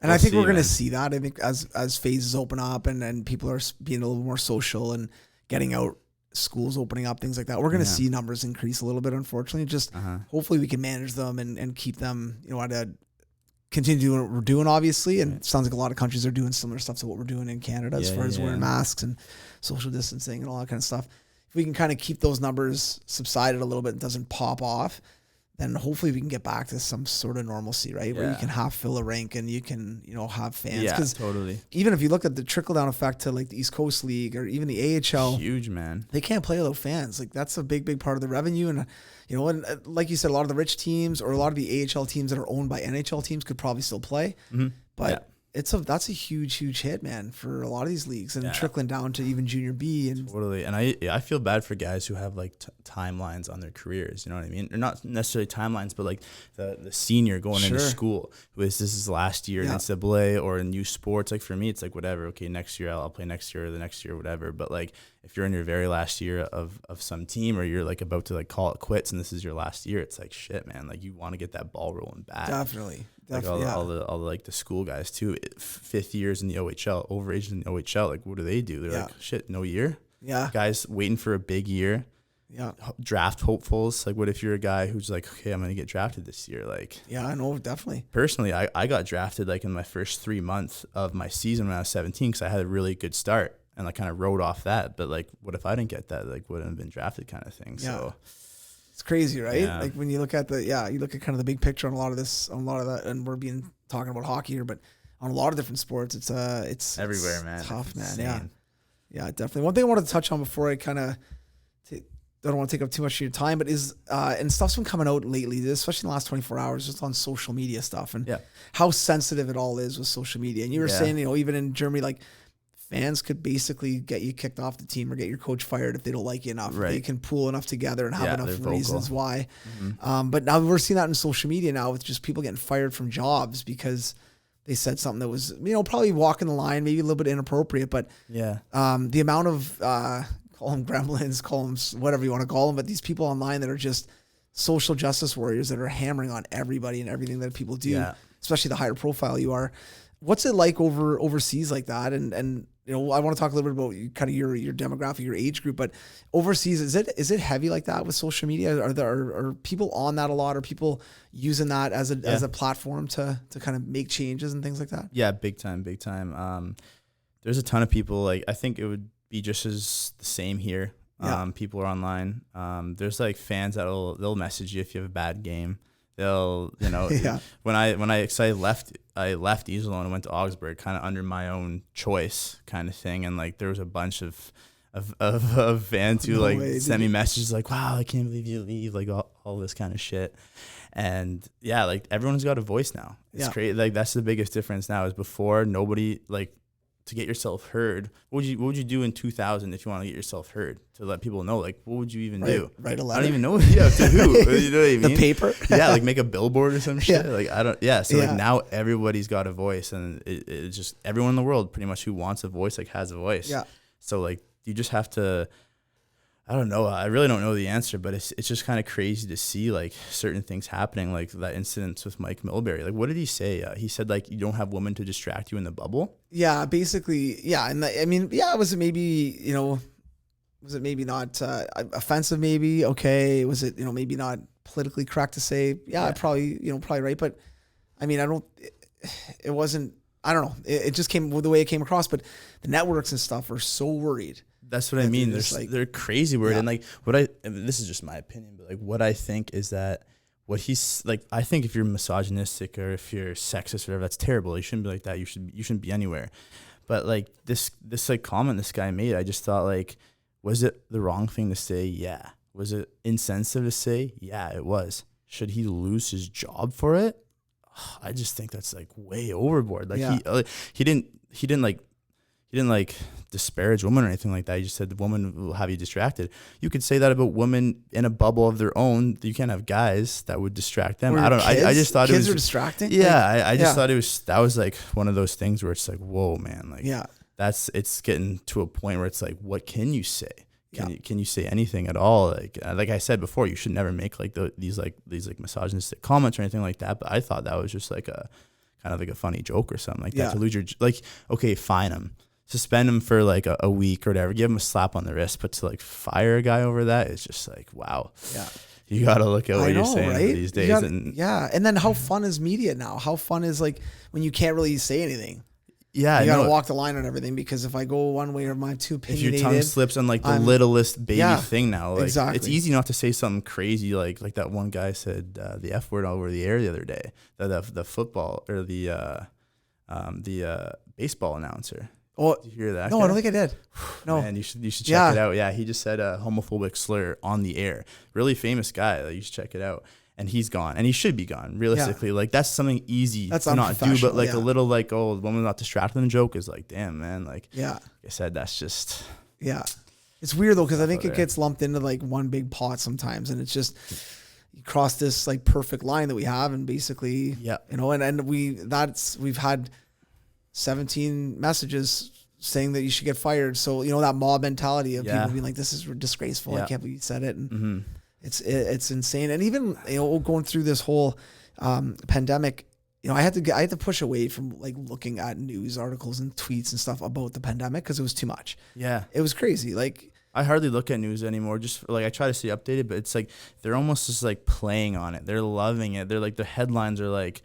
and I think we're going to see that. I think as phases open up and people are being a little more social and getting out, schools opening up, things like that, we're going to see numbers increase a little bit, unfortunately. Just hopefully we can manage them and keep them, at a continue doing what we're doing, obviously. And it sounds like a lot of countries are doing similar stuff to what we're doing in Canada as far as wearing masks and social distancing and all that kind of stuff. If we can kind of keep those numbers subsided a little bit and doesn't pop off, then hopefully we can get back to some sort of normalcy, right? Where you can half fill a rink and you can, have fans. Yeah, totally. Even if you look at the trickle down effect to like the East Coast League or even the AHL, huge, man. They can't play without fans. Like that's a big part of the revenue. And and like you said, a lot of the rich teams or a lot of the AHL teams that are owned by NHL teams could probably still play, but that's a huge hit, man, for a lot of these leagues and trickling down to even junior B. And totally. And I feel bad for guys who have like timelines on their careers. You know what I mean? Or not necessarily timelines, but like the senior going into school who is this is last year in NCAA or in youth sports. Like for me, it's like whatever. Okay, next year I'll play next year or the next year, whatever. But like if you're in your very last year of some team or you're like about to like call it quits and this is your last year, it's like shit, man. Like you want to get that ball rolling back. Definitely. Like all the like the school guys too, 5th years in the OHL, overaged in the OHL. Like what do? They're like, shit, no year. Yeah, guys waiting for a big year, draft hopefuls. Like, what if you're a guy who's like, okay, I'm going to get drafted this year? Like, Yeah, I know, definitely. personally, I got drafted like in my first 3 months of my season when I was 17 because I had a really good start and I kind of rode off that. But like, what if I didn't get that? Like, wouldn't have been drafted kind of thing. Yeah. So It's crazy, right? Yeah. Like when you look at you look at kind of the big picture on a lot of this, on a lot of that, and we're talking about hockey here, but on a lot of different sports, it's everywhere, it's man. tough, It's man. insane. Yeah, definitely. One thing I wanted to touch on before I kind of don't want to take up too much of your time, but is and stuff's been coming out lately, especially in the last 24 hours, just on social media stuff and how sensitive it all is with social media. And you were saying, even in Germany, like fans could basically get you kicked off the team or get your coach fired if they don't like you enough. Right. They can pool enough together and have enough they're reasons vocal. why. But now we're seeing that in social media now with just people getting fired from jobs because they said something that was, probably walking the line, maybe a little bit inappropriate, but the amount of, call them gremlins, call them whatever you want to call them, but these people online that are just social justice warriors that are hammering on everybody and everything that people do, especially the higher profile you are. What's it like overseas like that? And I want to talk a little bit about kind of your demographic, your age group, but overseas, is it heavy like that with social media? Are people on that a lot? Are people using that as a platform to kind of make changes and things like that? Yeah, big time. There's a ton of people. Like, I think it would be just as the same here. People are online. There's like fans they'll message you if you have a bad game. They'll, when I left Iserlohn and went to Augsburg kind of under my own choice kind of thing. And like, there was a bunch of fans who sent me messages like, wow, I can't believe you leave, like all this kind of shit. And like everyone's got a voice now. It's crazy. Like, that's the biggest difference now is before nobody, like, to get yourself heard, what would you do in 2000 if you want to get yourself heard? To let people know, like, what would you even do? Write a letter. I don't even know. Yeah, to who? You know what I mean? The paper. Like make a billboard or some shit. Like, I don't. Yeah. So like now everybody's got a voice, and it's just everyone in the world pretty much who wants a voice like has a voice. Yeah. So like you just have to. I don't know. I really don't know the answer, but it's just kind of crazy to see like certain things happening, like that incident with Mike Milbury. Like, what did he say? He said like you don't have women to distract you in the bubble. Yeah, basically. Yeah, and was it maybe not offensive? Maybe okay. Was it maybe not politically correct to say? Yeah. Probably right. But I mean, it wasn't. I don't know. It just came with the way it came across. But the networks and stuff are so worried. That's what I mean. They're crazy worried. And like and this is just my opinion, but like what I think is that what he's like, I think if you're misogynistic or if you're sexist or whatever, that's terrible. You shouldn't be like that. You shouldn't be anywhere. But like this like comment this guy made, I just thought like, was it the wrong thing to say? Yeah. Was it insensitive to say? Yeah, it was. Should he lose his job for it? I just think that's like way overboard. Like he didn't like disparage women or anything like that. He just said the woman will have you distracted. You could say that about women in a bubble of their own. You can't have guys that would distract them. I don't know. I just thought kids are distracting. Yeah, I just thought that was like one of those things where it's like, whoa, man. Like it's getting to a point where it's like, what can you say? Can you say anything at all? Like I said before, you should never make like these misogynistic comments or anything like that. But I thought that was just like a kind of like a funny joke or something like that to lose your okay, fine him. Suspend him for like a week or whatever, give him a slap on the wrist, but to like fire a guy over that, it's just like, wow. Yeah. You got to look at what you're saying these days. And then how fun is media now? How fun is like when you can't really say anything? Yeah. You got to walk the line on everything because if I go one way or my too opinionated. If your tongue slips on like the littlest baby thing now, like exactly. It's easy not to say something crazy like that one guy said the F word over the air the other day, the football or the baseball announcer. Oh, did you hear that? No, I don't think I did. No, man, you should check it out. Yeah, he just said a homophobic slur on the air. Really famous guy. Like, you should check it out. And he's gone, and he should be gone. Realistically, like that's something easy to not do. But like a little like, oh, the woman not distracted in the joke is like, damn, man. Like, like I said, that's just It's weird though because I think it gets lumped into like one big pot sometimes, and it's just you cross this like perfect line that we have, and basically, and we've had 17 messages saying that you should get fired. So, that mob mentality of people being like, this is disgraceful. I can't believe you said it. And it's insane. And even, going through this whole pandemic, I had to push away from like looking at news articles and tweets and stuff about the pandemic because it was too much. Yeah. It was crazy. Like I hardly look at news anymore. Just like I try to stay updated, but it's like they're almost just like playing on it. They're loving it. They're like the headlines are like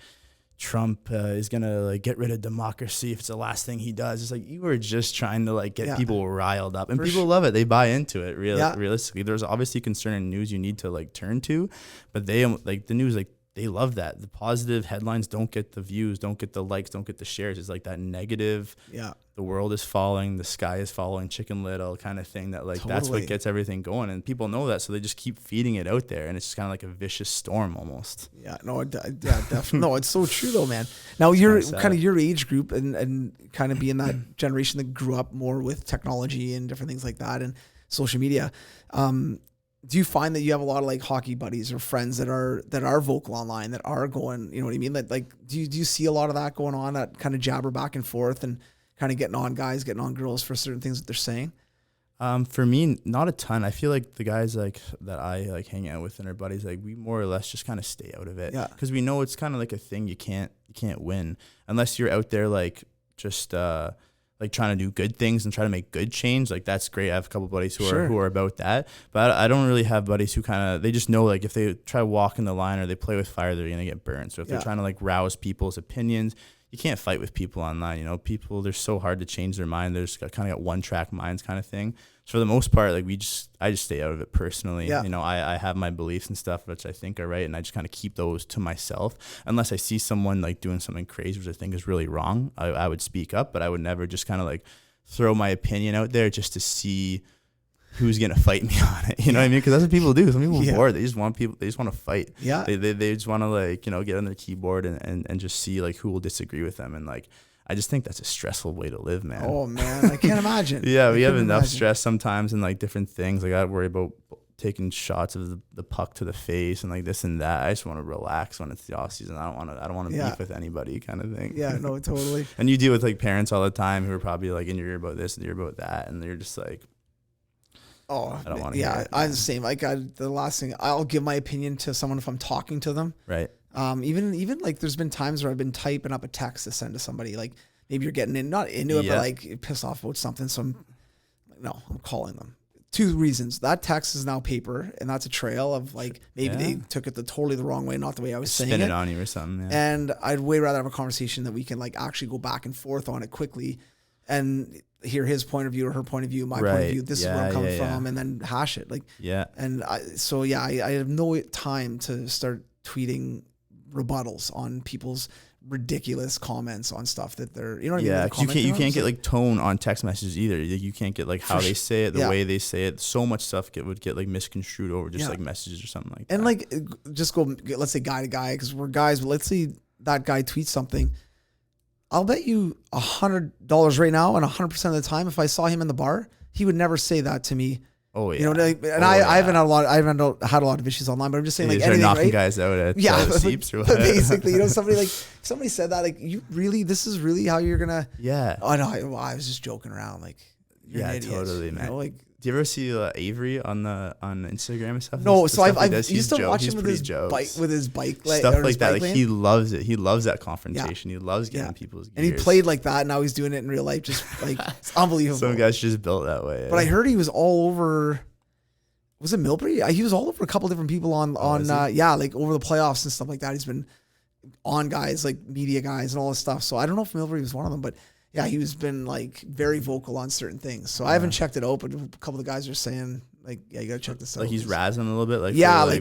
Trump is gonna like get rid of democracy if it's the last thing he does. It's like you were just trying to like get people riled up, and people love it. They buy into it. Realistically, there's obviously concerning news you need to like turn to, but they like the news like. They love that. The positive headlines don't get the views, don't get the likes, don't get the shares. It's like that negative, the world is falling, the sky is falling, Chicken Little kind of thing that like that's what gets everything going. And people know that, so they just keep feeding it out there. And it's just kind of like a vicious storm almost. Yeah, no, definitely. No, it's so true though, man. Now you're kind of your age group and kind of being that generation that grew up more with technology and different things like that and social media. Do you find that you have a lot of like hockey buddies or friends that are vocal online that are going, you know what I mean? Like do you see a lot of that going on, that kind of jabber back and forth and kind of getting on guys, getting on girls for certain things that they're saying? For me, not a ton. I feel like the guys like that I like hang out with and our buddies, like we more or less just kind of stay out of it. Yeah. Because we know it's kind of like a thing you can't win unless you're out there like just like trying to do good things and try to make good change. Like that's great. I have a couple buddies who are about that, but I don't really have buddies who kind of, they just know like if they try walking the line or they play with fire, they're going to get burned. So if they're trying to like rouse people's opinions, you can't fight with people online. You know, people, they're so hard to change their mind. They're just kind of got one track minds kind of thing. So for the most part, like I just stay out of it personally. You know, I have my beliefs and stuff, which I think are right. And I just kind of keep those to myself unless I see someone like doing something crazy, which I think is really wrong. I would speak up, but I would never just kind of like throw my opinion out there just to see who's going to fight me on it. You know what I mean? Cause that's what people do. Some people are bored. They just want to fight. Yeah. They just want to like, you know, get on their keyboard and just see like who will disagree with them. And like, I just think that's a stressful way to live, man. Oh man, I can't imagine. We have enough stress sometimes and like different things. Like I worry about taking shots of the puck to the face and like this and that. I just want to relax when it's the off season. I don't want to beef with anybody kind of thing. Yeah, no, totally. And you deal with like parents all the time who are probably like in your ear about this and your ear about that, and they're just like, oh, I don't want to. Yeah, I'm the same. Like the last thing, I'll give my opinion to someone if I'm talking to them. Right. Even like there's been times where I've been typing up a text to send to somebody, like maybe you're getting not into it, but like pissed off about something. So I'm calling them. 2 reasons. That text is now paper, and that's a trail of like maybe they took it totally the wrong way, not the way I was saying it. Spin it on you or something. Yeah. And I'd way rather have a conversation that we can like actually go back and forth on it quickly and hear his point of view or her point of view, my point of view. This is where I'm coming from, and then hash it. Like And I have no time to start tweeting rebuttals on people's ridiculous comments on stuff that they're, you know what I mean? Yeah, because you can't get like tone on text messages either. You can't get like how they say it, the way they say it. So much stuff would get like misconstrued over just like messages or something like that. And like just go, let's say guy to guy, because we're guys, but let's say that guy tweets something. I'll bet you $100 right now, and 100% of the time, if I saw him in the bar, he would never say that to me. Oh yeah, you know, and I haven't had a lot of issues online, but I'm just saying, like, anything, knocking right? guys out at seeps or what. Basically, you know, somebody said that, like, this is really how you're gonna. Yeah. Oh no, I was just joking around, like. You're an idiot, totally, man. You know, like, do you ever see Avery on Instagram and stuff? No, so I used to watch him with his bike, stuff like that. Like he loves it. He loves that confrontation. He loves getting people's gears. And he played like that. Now he's doing it in real life. Just like it's unbelievable. Some guys just built that way. But I heard he was all over. Was it Milbury? He was all over a couple different people on like over the playoffs and stuff like that. He's been on guys like media guys and all this stuff. So I don't know if Milbury was one of them, but. Yeah, he's been like very vocal on certain things. So I haven't checked it out, but a couple of the guys are saying like, yeah, you gotta check this out. Like he's razzing a little bit, like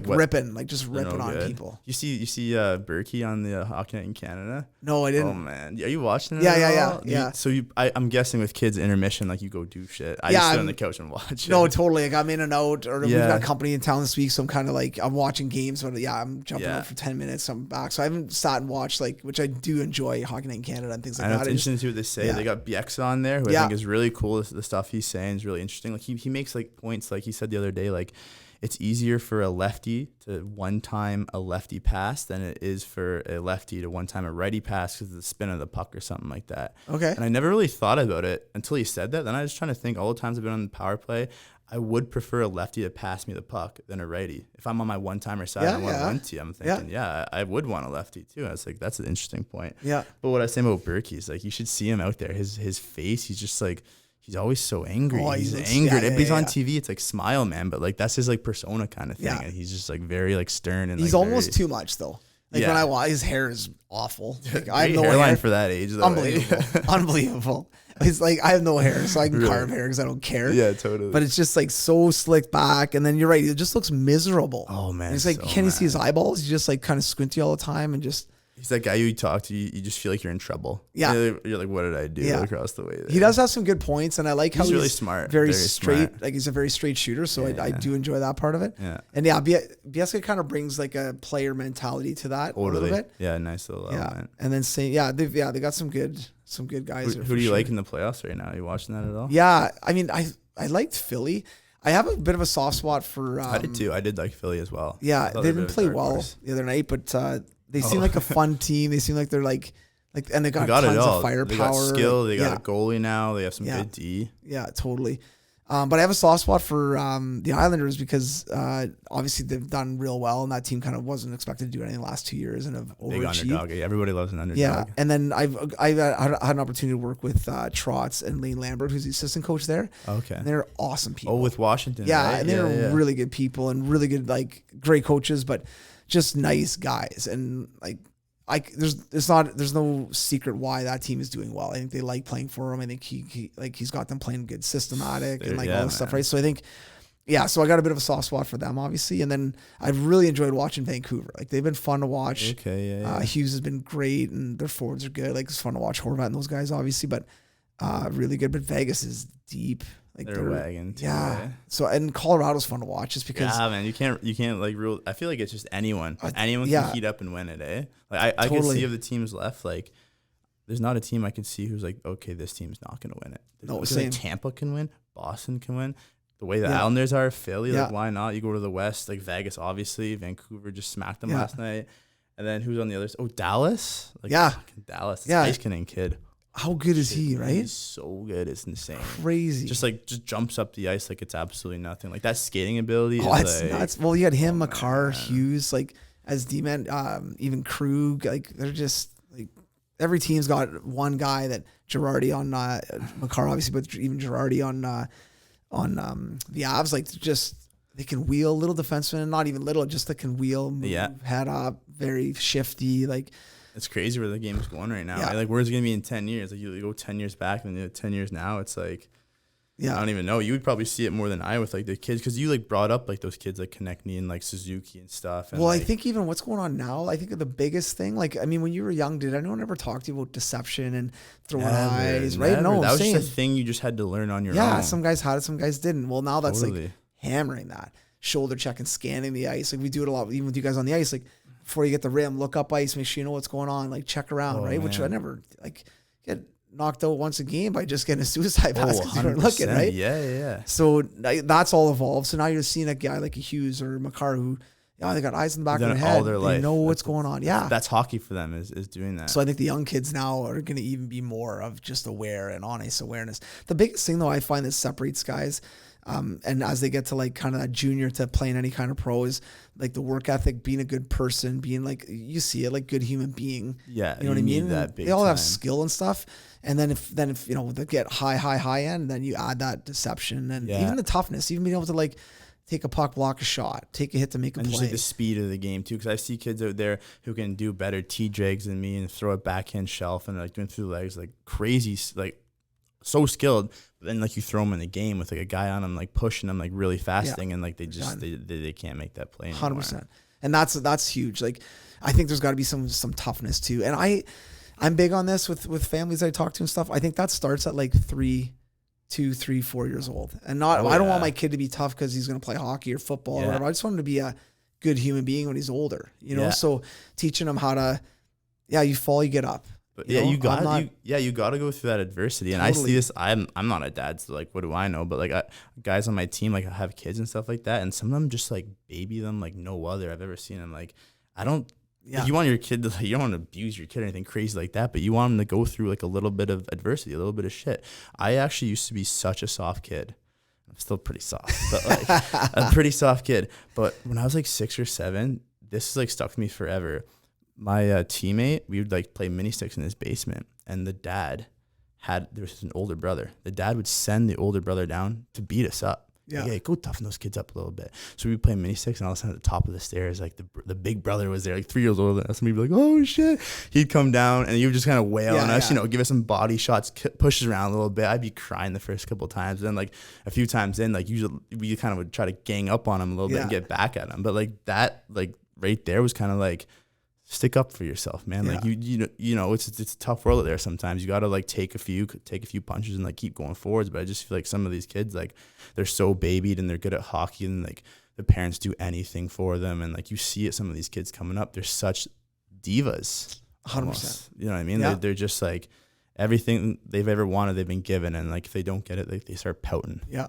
ripping, like just ripping on people. You see Berkey on the Hockey Night in Canada? No, I didn't. Oh man, are you watching it? Yeah. So I'm guessing with kids intermission, like you go do shit. I just sit on the couch and watch. No, totally. Like I'm in and out, or we've got company in town this week, so I'm kind of like I'm watching games, but I'm jumping out for 10 minutes. I'm back, so I haven't sat and watched which I do enjoy Hockey Night in Canada and things like that. It's interesting to see what they say. They got BX on there, who I think is really cool. The stuff he's saying is really interesting. Like he makes like points, like he said the other day, like. It's easier for a lefty to one-time a lefty pass than it is for a lefty to one-time a righty pass because of the spin of the puck or something like that. Okay. And I never really thought about it until he said that. Then I was trying to think all the times I've been on the power play, I would prefer a lefty to pass me the puck than a righty. If I'm on my one-timer side and I want a one-T, I'm thinking, I would want a lefty too. I was like, that's an interesting point. Yeah. But what I was saying about Berkey is like, you should see him out there. His face, he's just like, he's always so angry. Oh, he's looks, angry. yeah, If he's on yeah. TV, it's like smile, man. But like that's his like persona kind of thing. Yeah. And he's just like very like stern and He's like, almost very, too much though. Like Yeah. when I watch, his hair is awful. Like, I have great no hairline hair. for that age. Though, Unbelievable. Unbelievable. It's like I have no hair, so I can carve hair because I don't care. Yeah, totally. But it's just like so slicked back, and then you're right, it just looks miserable. Oh, man, And it's like, so can you see his mad. eyeballs? He's just like kind of squinty all the time, and just He's that guy you talk to, you just feel like you're in trouble. Yeah. You're like, what did I do Yeah. across the way there? he does have some good points, and I like how He's really smart, very very straight. smart. Like he's a very straight shooter, so I do enjoy that part of it. Yeah. And yeah, Bielsa kind of brings like a player mentality to that a little Totally. bit. Yeah, nice little Yeah, element. and then they got some good guys. Who do you like in the playoffs right now? Are you watching that at all? Yeah, I mean, I liked Philly. I have a bit of a soft spot for. I did too. I did like Philly as well. Yeah, I thought they were a didn't bit of play a dark well horse. the other night, but they seem like a fun team. They seem like they're like, and they got, They got tons it all. of firepower. They got skill. They got yeah, a goalie now. They have some Yeah. good D. yeah, totally. But I have a soft spot for the Islanders because obviously they've done real well, and that team kind of wasn't expected to do anything the last 2 years and have Big overachieved. underdog. Yeah, everybody loves an underdog. Yeah, and then I've had an opportunity to work with Trotz and Lane Lambert, who's the assistant coach there. Okay. And they're awesome people. Oh, with Washington. Yeah, right? and they're really good people and really good, like great coaches, but just nice guys. And like, there's no secret why that team is doing well. I think they like playing for him. I think he's got them playing good, systematic, and like all this stuff, right? So I think, yeah. So I got a bit of a soft spot for them, obviously, and then I've really enjoyed watching Vancouver. Like they've been fun to watch. Okay, yeah. Hughes has been great, and their forwards are good. Like it's fun to watch Horvat and those guys, obviously, but really good. But Vegas is deep. Like They're wagon too, yeah. eh? So and Colorado's fun to watch just because. Yeah, man, you can't like rule. I feel like it's just anyone can yeah. heat up and win it, eh? Like I can Totally. see of the teams left, like there's not a team I can see who's like, okay, this team's not gonna win it. No, Like, same. Tampa can win, Boston can win. The way the Yeah. Islanders are, Philly, Yeah. like why not? You go to the West, like Vegas, obviously. Vancouver just smacked them Yeah. last night, and then who's on the other side? Oh, Dallas, like Yeah. fucking Dallas, Yeah. Ice Cannon kid. How good is Shit, he? man, Right? He's so good, it's insane. Crazy. Just jumps up the ice like it's absolutely nothing. Like that skating ability. Oh, is it's like, nuts. Well, you had him, McCarr, man. Hughes, like as D-men, even Krug. Like they're just like every team's got one guy that Girardi on McCarr, obviously, but even Girardi on the Avs. Like just they can wheel, little defenseman, not even little, just they can wheel, move, Yeah. head up, very shifty. Like It's crazy where the game is going right now. Yeah. Like, where's it going to be in 10 years? Like, you go 10 years back and then 10 years now, it's like, yeah, I don't even know. You would probably see it more than I with, like, the kids. Because you, like, brought up, like, those kids, like, Konechny and, like, Suzuki and stuff. And, well, I like, think even what's going on now, I think the biggest thing, like, I mean, when you were young, did anyone ever talk to you about deception and throwing eyes, right? never. No, that was same. just a thing you just had to learn on your Yeah, own. some guys had it, some guys didn't. Well, now that's like Totally. hammering that. Shoulder check and scanning the ice. Like we do it a lot, even with you guys on the ice. Like before you get the rim, look up ice, make sure you know what's going on. Like check around, Oh, right? Which I man. never like get knocked out once a game by just getting a suicide pass Oh, because you weren't looking, 100%. right? Yeah. So that's all evolved. So now you're seeing a guy like a Hughes or McCarr who, they got eyes in the back of Done their it all head. their They life. know what's going on. Yeah. That's hockey for them is doing that. So I think the young kids now are going to even be more of just aware and on ice awareness. The biggest thing though I find that separates guys, and as they get to like kind of that junior to playing any kind of pro is like the work ethic, being a good person, being like, you see it, like good human being. Yeah, You know what I you need mean? that big they all have time. skill and stuff. And then if they get high end, then you add that deception and Yeah. even the toughness, even being able to like take a puck, block a shot, take a hit to make a And play. just like the speed of the game too, because I see kids out there who can do better T-drags than me and throw a backhand shelf and like doing through the legs like crazy, like so skilled. But then like you throw them in the game with like a guy on them like pushing them like really fasting and like they just they can't make that play anymore. 100%. And that's huge. Like I think there's got to be some toughness too. And I'm big on this with families I talk to and stuff. I think that starts at like 2, 3, 4 years old. And not I don't want my kid to be tough because he's going to play hockey or football or whatever. I just want him to be a good human being when he's older, you know? Yeah. So teaching him how to, you fall, you get up. But You know, you got I'm you got to go through that adversity. And Totally. I see this. I'm not a dad, so like, what do I know? But like, guys on my team like have kids and stuff like that, and some of them just like baby them like no other I've ever seen. I'm like, I don't. Yeah. Like, you want your kid to like, you don't want to abuse your kid or anything crazy like that, but you want them to go through like a little bit of adversity, a little bit of shit. I actually used to be such a soft kid. I'm still pretty soft, but like a pretty soft kid. But when I was like 6 or 7, this is like stuck with me forever. My teammate, we would like play mini sticks in his basement, and the dad there was an older brother. The dad would send the older brother down to beat us up. Yeah. Like, hey, go toughen those kids up a little bit. So we'd play mini sticks, and all of a sudden at the top of the stairs, like the big brother was there, like 3 years older than us. And we'd be like, oh shit. He'd come down and he would just kind of wail on us, give us some body shots, push us around a little bit. I'd be crying the first couple of times. Then like a few times in, like usually we kind of would try to gang up on him a little bit and get back at him. But like that, like right there was kind of like, stick up for yourself, man. Like it's a tough world out there sometimes. You got to like take a few punches and like keep going forwards. But I just feel like some of these kids, like they're so babied and they're good at hockey, and like the parents do anything for them. And like you see it, some of these kids coming up, they're such divas. 100%. You know what I mean? Yeah. They're just like everything they've ever wanted, they've been given. And like if they don't get it, like they start pouting. Yeah.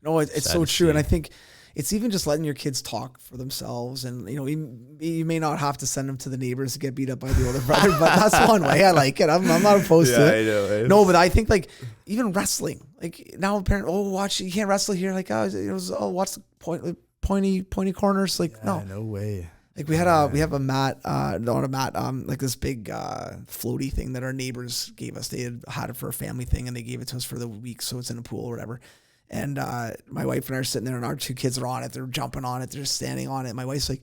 No, it's so true. And I think it's even just letting your kids talk for themselves. And, you may not have to send them to the neighbors to get beat up by the older brother, but that's one way. I like it. I'm not opposed to it. I know. Right? No, but I think like even wrestling, like now a parent, watch, you can't wrestle here. Like, watch the pointy corners. Like, no way. Like we have a mat, not a mat, like this big floaty thing that our neighbors gave us. They had it for a family thing, and they gave it to us for the week, so it's in a pool or whatever. And my wife and I are sitting there, and our 2 kids are on it. They're jumping on it. They're just standing on it. My wife's like,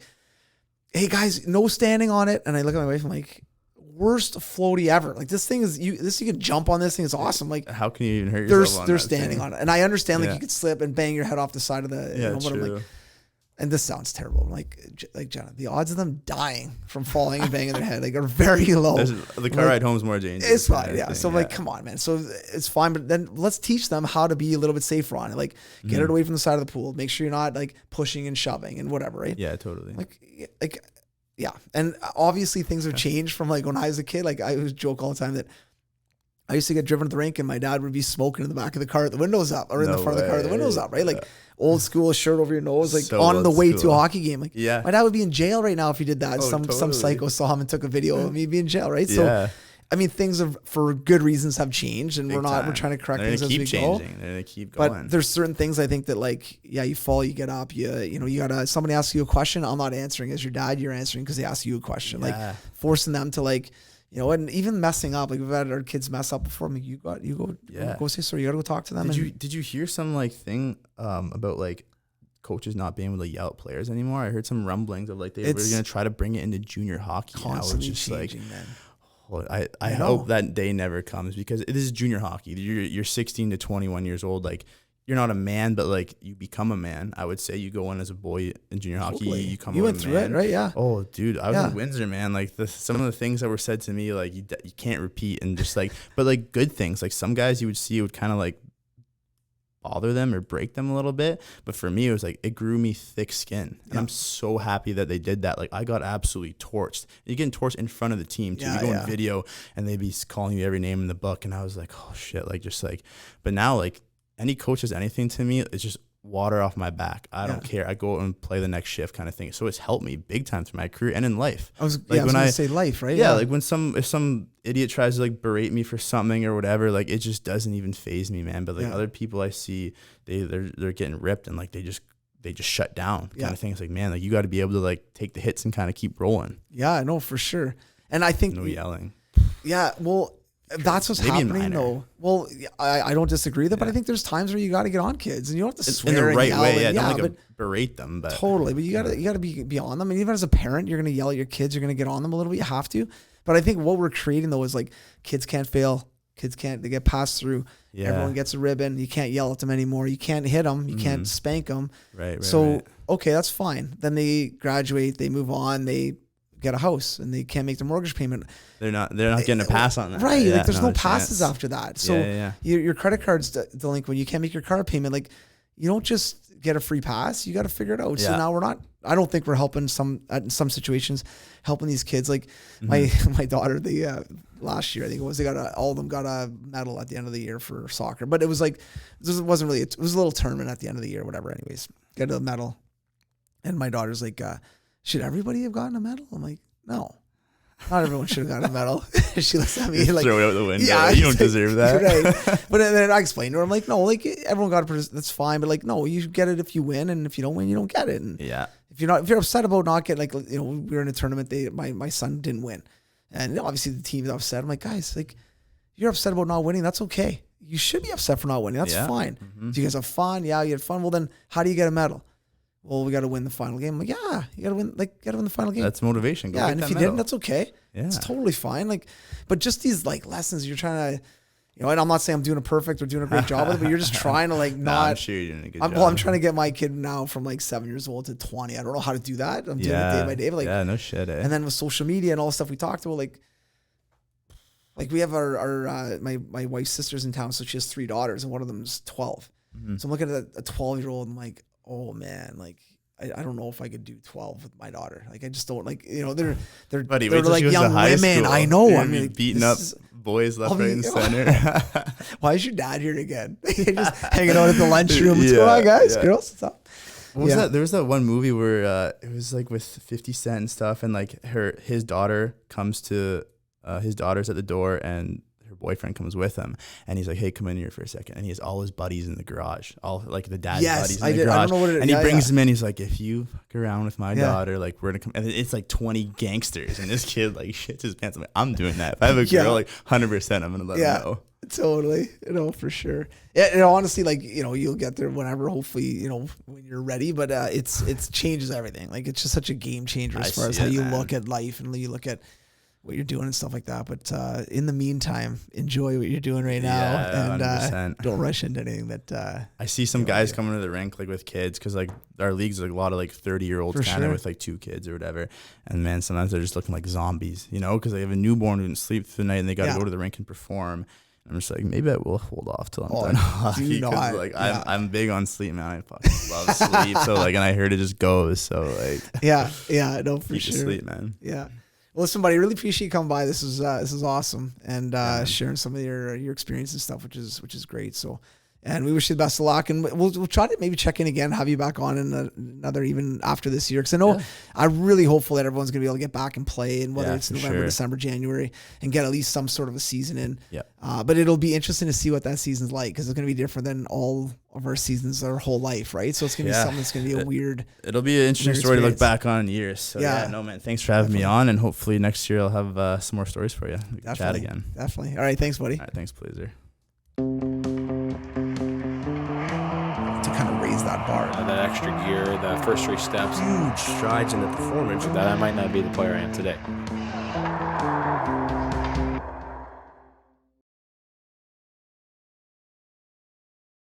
"Hey guys, no standing on it." And I look at my wife. I'm like, "Worst floaty ever. Like this thing is you can jump on this thing. It's awesome. Like how can you even hurt yourself? They're standing on it, and I understand like you could slip and bang your head off the side of the. But I'm like, and this sounds terrible. I'm like Jenna, the odds of them dying from falling and banging their head are very low. The car ride home is more dangerous. It's fine, yeah. So I'm like, come on, man. So it's fine, but then let's teach them how to be a little bit safer on it. Like, get it away from the side of the pool. Make sure you're not like pushing and shoving and whatever, right? Yeah, totally. Like, yeah. And obviously things have changed from like when I was a kid. Like I always joke all the time that I used to get driven to the rink and my dad would be smoking in the back of the car with the windows up, or in the front of the car with the windows up, right? Like old school, shirt over your nose, like So on the way school. to a hockey game. Like, Yeah. my dad would be in jail right now if he did that. Some Totally. psycho saw him and took a video of me being in jail, right? So, I mean, things have, for good reasons, have changed, and we're trying to correct things as we go. They're gonna keep going. But there's certain things I think that like, you fall, you get up, you gotta, somebody asks you a question, I'm not answering. As your dad, you're answering because they ask you a question. Like forcing them to like, and even messing up. Like we've had our kids mess up before. I'm like, you go say sorry. You gotta go talk to them. Did you hear some like thing about like coaches not being able to yell at players anymore? I heard some rumblings of like they were gonna try to bring it into junior hockey. Constantly just changing, like, man. Well, I hope that day never comes, because it is junior hockey. You're 16 to 21 years old. Like you're not a man, but like you become a man. I would say you go in as a boy in junior hockey. You went through it, right? Yeah. Oh, dude, I was in Windsor, man. Like some of the things that were said to me, like you can't repeat, and just like, but like good things. Like some guys you would see, it would kind of like bother them or break them a little bit. But for me, it was like, it grew me thick skin. And I'm so happy that they did that. Like I got absolutely torched. You're getting torched in front of the team too. You go in video and they'd be calling you every name in the book. And I was like, oh shit. Like just like, but now like any coach says anything to me, it's just water off my back. I don't care. I go and play the next shift kind of thing. So it's helped me big time through my career and in life. I was gonna say life, right? Yeah, like when if some idiot tries to like berate me for something or whatever, like it just doesn't even faze me, man. But like other people I see, they're getting ripped and like they just shut down kind of thing. It's like, man, like you got to be able to like take the hits and kind of keep rolling. Yeah, I know for sure. And I think no yelling. Yeah, well, that's what's happening though. Well, I don't disagree with that, but I think there's times where you got to get on kids and you don't have to swear in the right and yell way. and, Don't like berate them, but totally. But you got to be on them. And even as a parent, you're going to yell at your kids. You're going to get on them a little bit. You have to. But I think what we're creating though is like kids can't fail. They get passed through. Yeah. Everyone gets a ribbon. You can't yell at them anymore. You can't hit them. You can't spank them. Right. So, okay, that's fine. Then they graduate, they move on, they get a house and they can't make the mortgage payment. They're not getting a pass on that. Right. Like there's no passes after that. So your credit card's delinquent. You can't make your car payment. Like you don't just get a free pass. You got to figure it out. So now I don't think we're helping in some situations, helping these kids. Like my daughter, last year, I think it was, all of them got a medal at the end of the year for soccer, but it was like, it wasn't really, it was a little tournament at the end of the year, whatever. Anyways, got a medal. And my daughter's like, should everybody have gotten a medal? I'm like, no, not everyone should have gotten a medal. She looks at me like, throw it out the window. Yeah, you don't deserve that. Right. But then I explained to her, I'm like, no, like everyone got it. That's fine. But like, no, you get it if you win. And if you don't win, you don't get it. And if you're upset about not getting, like, we were in a tournament, my son didn't win. And obviously the team is upset. I'm like, guys, like, you're upset about not winning. That's okay. You should be upset for not winning. That's fine. Do you guys have fun? Yeah, you had fun. Well, then how do you get a medal? Well, we got to win the final game. I'm like, yeah, you got to win. Like, got to win the final game. That's motivation. Go yeah, get and that if you medal. didn't, that's okay. Yeah, it's totally fine. Like, but just these like lessons you're trying to, you know. And I'm not saying I'm doing it perfect or doing a great job with it, but you're just trying to like not. I'm sure you're doing a good job. Well, I'm trying to get my kid now from like 7 years old to 20. I don't know how to do that. I'm doing it day by day. But like, yeah, no shit. Eh? And then with social media and all the stuff we talked about, like we have my wife's sister's in town, so she has 3 daughters, and one of them is 12. So I'm looking at a 12-year-old, and I'm like, oh man, like I don't know if I could do 12 with my daughter. Like I just don't like, you know, they're Buddy, they're like young women. I know. You're I mean, like, beating up boys left, right, and center. Why is your dad here again? Just hanging out at the lunchroom. What's going on, guys? Girls, what's up? What was that? There was that one movie where it was like with 50 Cent and stuff, and like his daughter comes to his daughter's at the door, and her boyfriend comes with him, and he's like, "Hey, come in here for a second." And he has all his buddies in the garage, all like the dad's buddies in the garage. I don't know what it is. And he brings them in. He's like, "If you fuck around with my daughter, like we're gonna come." And it's like 20 gangsters, and this kid like shits his pants. I'm like, I'm doing that. If I have a girl, like 100%, I'm gonna let him know. Totally, you know, for sure. Yeah, you know, honestly, like, you know, you'll get there whenever, hopefully, you know, when you're ready. But it's changes everything. Like, it's just such a game changer as far as how you look at life and you look at what you're doing and stuff like that. But in the meantime, enjoy what you're doing right now, and don't rush into anything that. I see some guys coming to the rink like with kids, because like our league's like a lot of like 30-year-olds kind of with like 2 kids or whatever. And man, sometimes they're just looking like zombies, you know, because they have a newborn who didn't sleep through the night, and they got to go to the rink and perform. I'm just like, maybe I will hold off till I'm done hockey, because like I'm big on sleep, man. I fucking love sleep. So like, and I heard it just goes. So like, yeah, no, for keep sure. sleep, man. Yeah. Well, listen, buddy, really appreciate you coming by. This is awesome, and sharing some of your experience and stuff, which is great. So, and we wish you the best of luck, and we'll try to maybe check in again, have you back on in another, even after this year, because I know I'm really hopeful that everyone's gonna be able to get back and play, and whether it's November, December, January, and get at least some sort of a season in. Yeah. But it'll be interesting to see what that season's like, because it's gonna be different than all of our seasons our whole life, right? So it's gonna be something that's gonna be a weird. It'll be an interesting story to look back on in years. So no man, thanks for having me on, and hopefully next year I'll have some more stories for you. We can chat again. Definitely. All right, thanks, buddy. All right, thanks, pleaser. To kind of raise that bar. That extra gear, the first 3 steps. Huge strides in the performance. That I might not be the player I am today.